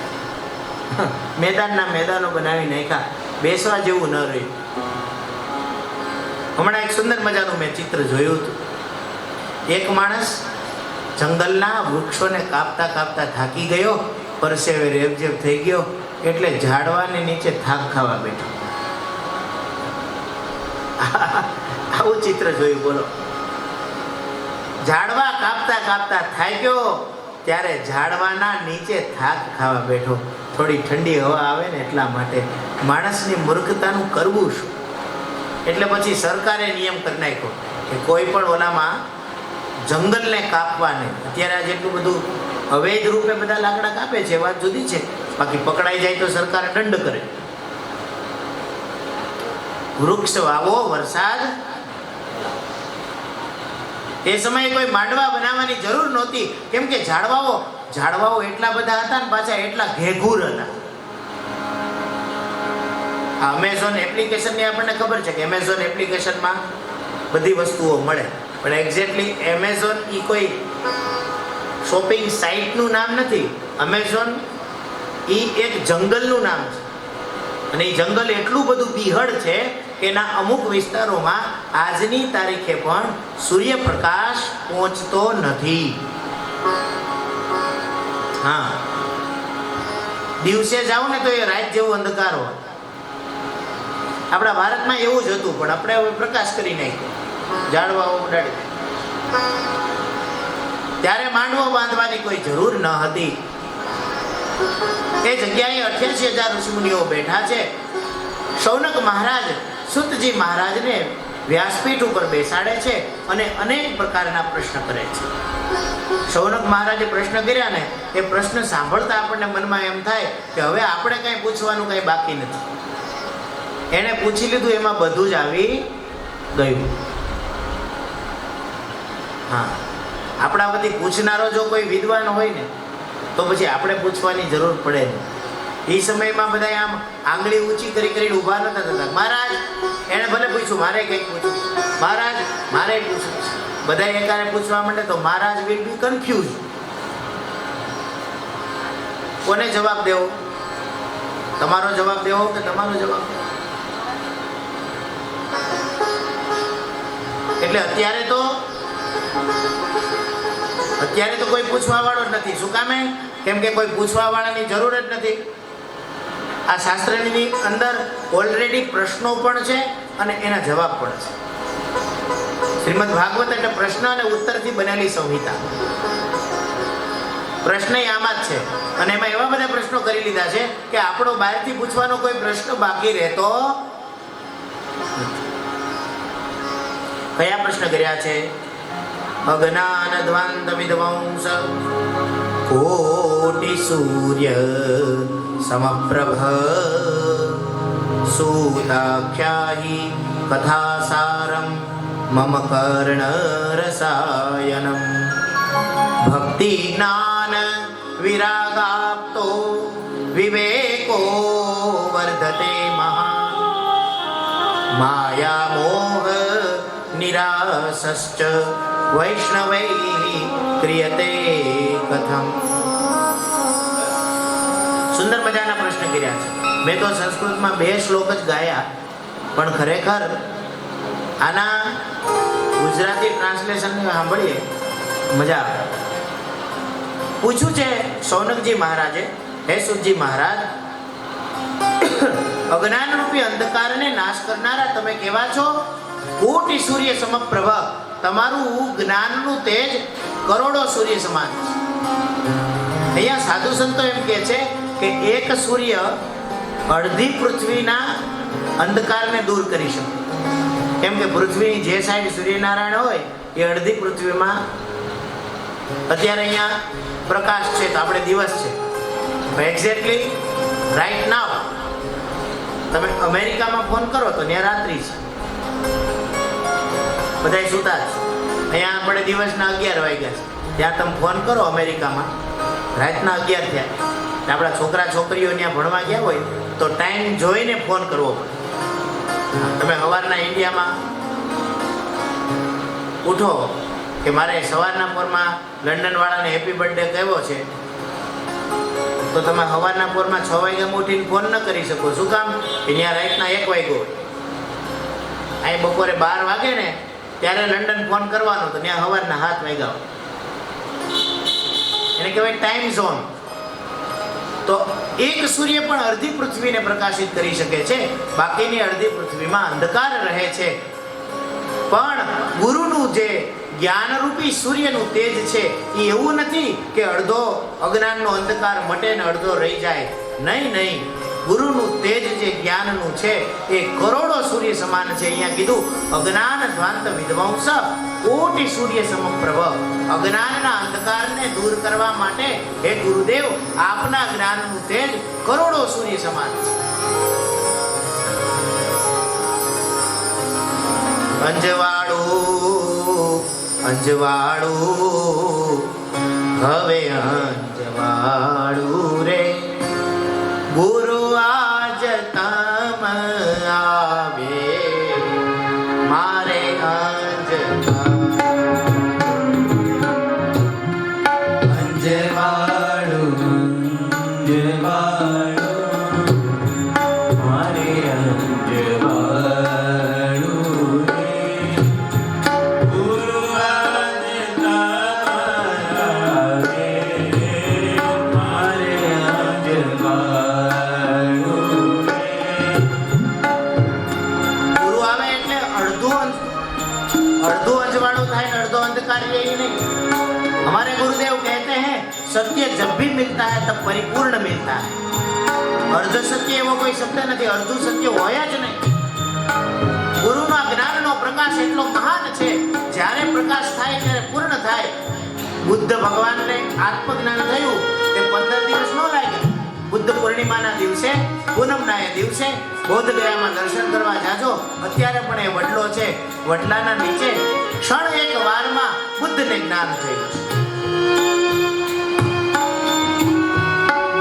મેદાનો બનાવી નાખ્યા, બેસવા જેવું ન રહ્યું. હમણાં એક સુંદર મજાનું મેં ચિત્ર જોયું હતું. એક માણસ જંગલના વૃક્ષોને કાપતા કાપતા થાકી ગયો, પરસેવે રેબઝેબ થઈ ગયો, એટલે ઝાડવાની નીચે થાક ખાવા બેઠો. આવું ચિત્ર જોયું, બોલો. ઝાડવા કાપતા કાપતા થાક્યો, ત્યારે ઝાડવાના નીચે થાક ખાવા બેઠો. થોડી ઠંડી હવા આવે ને એટલા માટે. માણસની મૂર્ખતાનું કરવું શું? એટલે પછી સરકારે નિયમ કરી નાખ્યો કે કોઈ પણ ઓલામાં જંગલને કાપવા નહીં. અત્યારે આ જેટલું બધું અવૈધ રૂપે બધા લાકડા કાપે છે વાત જુદી છે, બાકી પકડાઈ જાય તો સરકાર દંડ કરે. વૃક્ષ વાવો, વરસાદ. એ સમયે કોઈ માંડવા બનાવવાની જરૂર નહોતી, કેમ કે ઝાડવાઓ એટલા બધા હતા ને પાછા એટલા ઘેઘૂર હતા. અમેઝોન એપ્લિકેશનની આપણને ખબર છે કે અમેઝોન એપ્લિકેશનમાં બધી વસ્તુઓ મળે, પણ એક્ઝેક્ટલી એમેઝોન એ કોઈ શોપિંગ સાઇટનું નામ નથી. અમેઝોન એ એક જંગલનું નામ છે, અને એ જંગલ એટલું બધું બિહડ છે કે એના અમુક વિસ્તારોમાં આજની તારીખે પણ સૂર્યપ્રકાશ પહોંચતો નથી. હા, દિવસે જાઓ ને તો એ રાત જેવો અંધકાર હોય. આપણા ભારતમાં એવું જ હતું, પણ આપણે હવે પ્રકાશ કરી નાખ્યો, ઝાડવાઓ ઉડાડી. ત્યારે માંડવો બાંધવાની કોઈ જરૂર ન હતી. એ જગ્યાએ 88,000 ઋષિમુનિઓ બેઠા છે. શૌનક મહારાજ સુતજી મહારાજને વ્યાસપીઠ ઉપર બેસાડે છે અને અનેક પ્રકારના પ્રશ્ન કરે છે. શૌનક મહારાજે પ્રશ્ન કર્યા ને, એ પ્રશ્ન સાંભળતા આપણને મનમાં એમ થાય કે હવે આપણે કંઈ પૂછવાનું કંઈ બાકી નથી. એને પૂછી લીધું, એમાં બધું જ આવી ગયું. હા, આપણા બધી પૂછનારો જો કોઈ વિદ્વાન હોય ને તો પછી આપણે પૂછવાની જરૂર પડે નહીં. એ સમયમાં બધા આમ આંગળી ઊંચી કરી કરીને ઊભા નતા થતા. મહારાજ, એને ભલે પૂછ્યું, મારે કંઈક પૂછ્યું, મહારાજ મારે પૂછ્યું. બધા એકારે પૂછવા માંડે તો મહારાજ વિલ બી કન્ફ્યુઝ. કોને જવાબ દેવો? તમારો જવાબ દેવો કે તમારો જવાબ? એટલે અત્યારે તો કોઈ પૂછવા વાળો જ નથી. શું કામે? કેમ કે કોઈ પૂછવા વાળાની જરૂર જ નથી. આ શાસ્ત્રની અંદર ઓલરેડી પ્રશ્નો પણ છે અને એના જવાબ પણ છે. શ્રીમદ ભાગવત એટલે પ્રશ્ન અને ઉત્તરથી બનેલી સંહિતા. પ્રશ્ન આમાં જ છે, અને એમાં એવા બધા પ્રશ્નો કરી લીધા છે કે આપણો બહારથી પૂછવાનો કોઈ પ્રશ્ન બાકી રહેતો. કયા પ્રશ્ન કર્યા છે? અજ્ઞાન ધ્વાંત વિધ્વંસ કોટિ સૂર્ય સમપ્રભ સૂતાખ્યાહિ કથાસારમ મમ કર્ણ રસાયનમ ભક્તિ જ્ઞાન વિરાગાપ્તો વિવેકો વર્ધતે મહાન માયા મોહ નિરાસશ્ચ વૈષ્ણવૈ ક્રિયતે કથમ. સુંદર મજાના પ્રશ્ન કર્યા છે. મેં તો સંસ્કૃતમાં 2 શ્લોક જ ગાયા, પણ ખરેખર આના ગુજરાતી ટ્રાન્સલેશન સાંભળીએ મજા આવે. પૂછ્યું છે શૌનકજી મહારાજે, હે સુતજી મહારાજ, અજ્ઞાન રૂપી અંધકારને નાશ કરનારા તમે કેવા છો? કોટિ સૂર્ય સમપ્રભ, તમારું જ્ઞાનનું તેજ કરોડો સૂર્ય સમાન છે. અહીંયા સાધુ સંતો એમ કહે છે કે એક સૂર્ય અડધી પૃથ્વીના અંધકારને દૂર કરી શકે. કેમ કે પૃથ્વીની જે સાઈડ સૂર્યનારાયણ હોય એ અડધી પૃથ્વીમાં. અત્યારે અહીંયા પ્રકાશ છે તો આપણે દિવસ છે. એક્ઝેક્ટલી રાઈટ નાવ તમે અમેરિકામાં ફોન કરો તો ત્યાં રાત્રિ છે, બધા સુતા છે. અહીંયા આપણે દિવસના 11 વાગ્યા છે, ત્યાં તમે ફોન કરો અમેરિકામાં રાતના 11 થયા. આપણા છોકરા છોકરીઓ ત્યાં ભણવા ગયા હોય તો ટાઈમ જોઈને ફોન કરવો પડે. તમે સવારના ઇન્ડિયામાં ઉઠો કે મારે સવારના પોરમાં લંડનવાળાને હેપી બર્થડે કહેવો છે, તો તમે સવારના પોરમાં 6 વાગ્યામાં ઉઠીને ફોન ન કરી શકો. શું કામ? કે ત્યાં રાતના 1 વાગ્યો હોય. અહીં બપોરે 12 વાગે ને ત્યારે લંડન ફોન કરવાનો, તો ત્યાં સવારના 7 વાગ્યા હોય. એને કહેવાય ટાઈમ ઝોન. તો એક સૂર્ય પણ અડધી પૃથ્વીને પ્રકાશિત કરી શકે છે, બાકીની અડધી પૃથ્વીમાં અંધકાર રહે છે. પણ ગુરુનું જે જ્ઞાનરૂપી સૂર્યનું તેજ છે એ એવું નથી કે અડધો અજ્ઞાનનો અંધકાર મટે ને અડધો રહી જાય. નહીં. ગુરુનું તેજ જે જ્ઞાનનું છે એ કરોડો સૂર્ય સમાન છે. અહીંયા કીધું અજ્ઞાન ધ્વાંત વિદ્વાંસ કોટી સૂર્ય સમપ્રભ. અજ્ઞાનના અંધકારને દૂર કરવા માટે હે ગુરુદેવ આપના જ્ઞાનનું તેજ કરોડો સૂર્ય સમાન છે. અંજવાળું હવે અંજવાળું રે, ગુરુ આજ તમ આવે મારે हमारे गुरुदेव कहते हैं सत्य जब भी मिलता है तब परिपूर्ण मिलता है. अर्ध सत्य एवो कोई शब्द नहीं, अर्धु सत्य होया ज नहीं. गुरुना ज्ञाननो प्रकाश એટલો મહાન છે, જ્યારે પ્રકાશ થાય ત્યારે પૂર્ણ થાય. બુદ્ધ ભગવાનને આત્મજ્ઞાન થયું તે 15 દિવસ ન લાગ્યા. બુદ્ધ પૂર્ણિમાના દિવસે, પૂનમના એ દિવસે બોધગયામાં દર્શન કરવા જાજો. અત્યારે પણ એ વડલો છે, વડલાના નીચે ક્ષણ એક વારમાં બુદ્ધને જ્ઞાન થયું છે.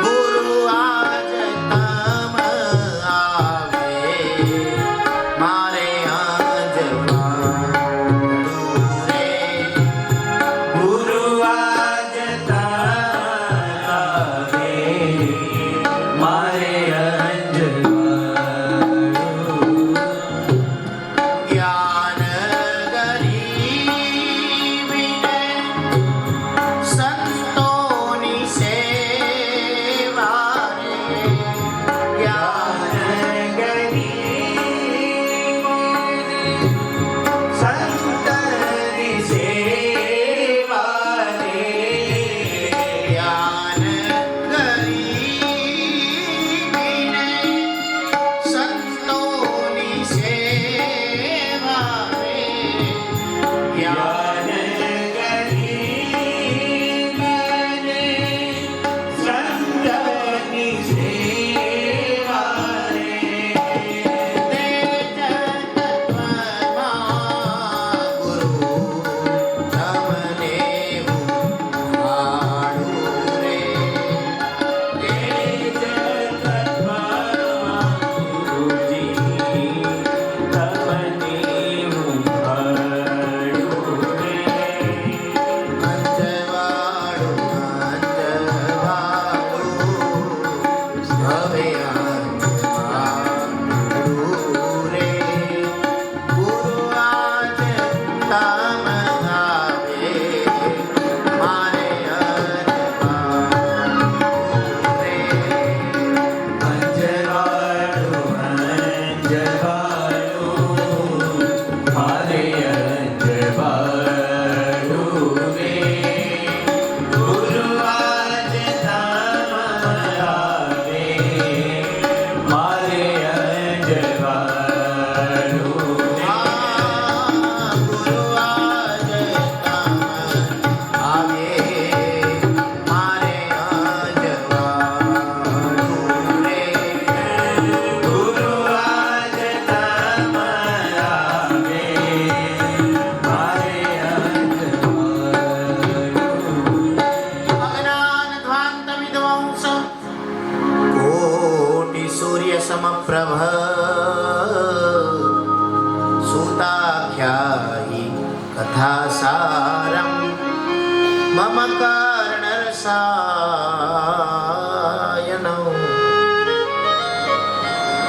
ગુરુ આજ તમ આવે મારે અંજવાળું રે, ગુરુ આજ તમ આવે મારે અંજવાળું. જ્ઞાન समप्रभ सुताख्यायि कथा અંધકારમ મમ કર્ણરસાયનમ.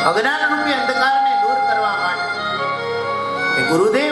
અજ્ઞાન રૂપી અંધકારને દૂર કરવા માટે ગુરુદેવ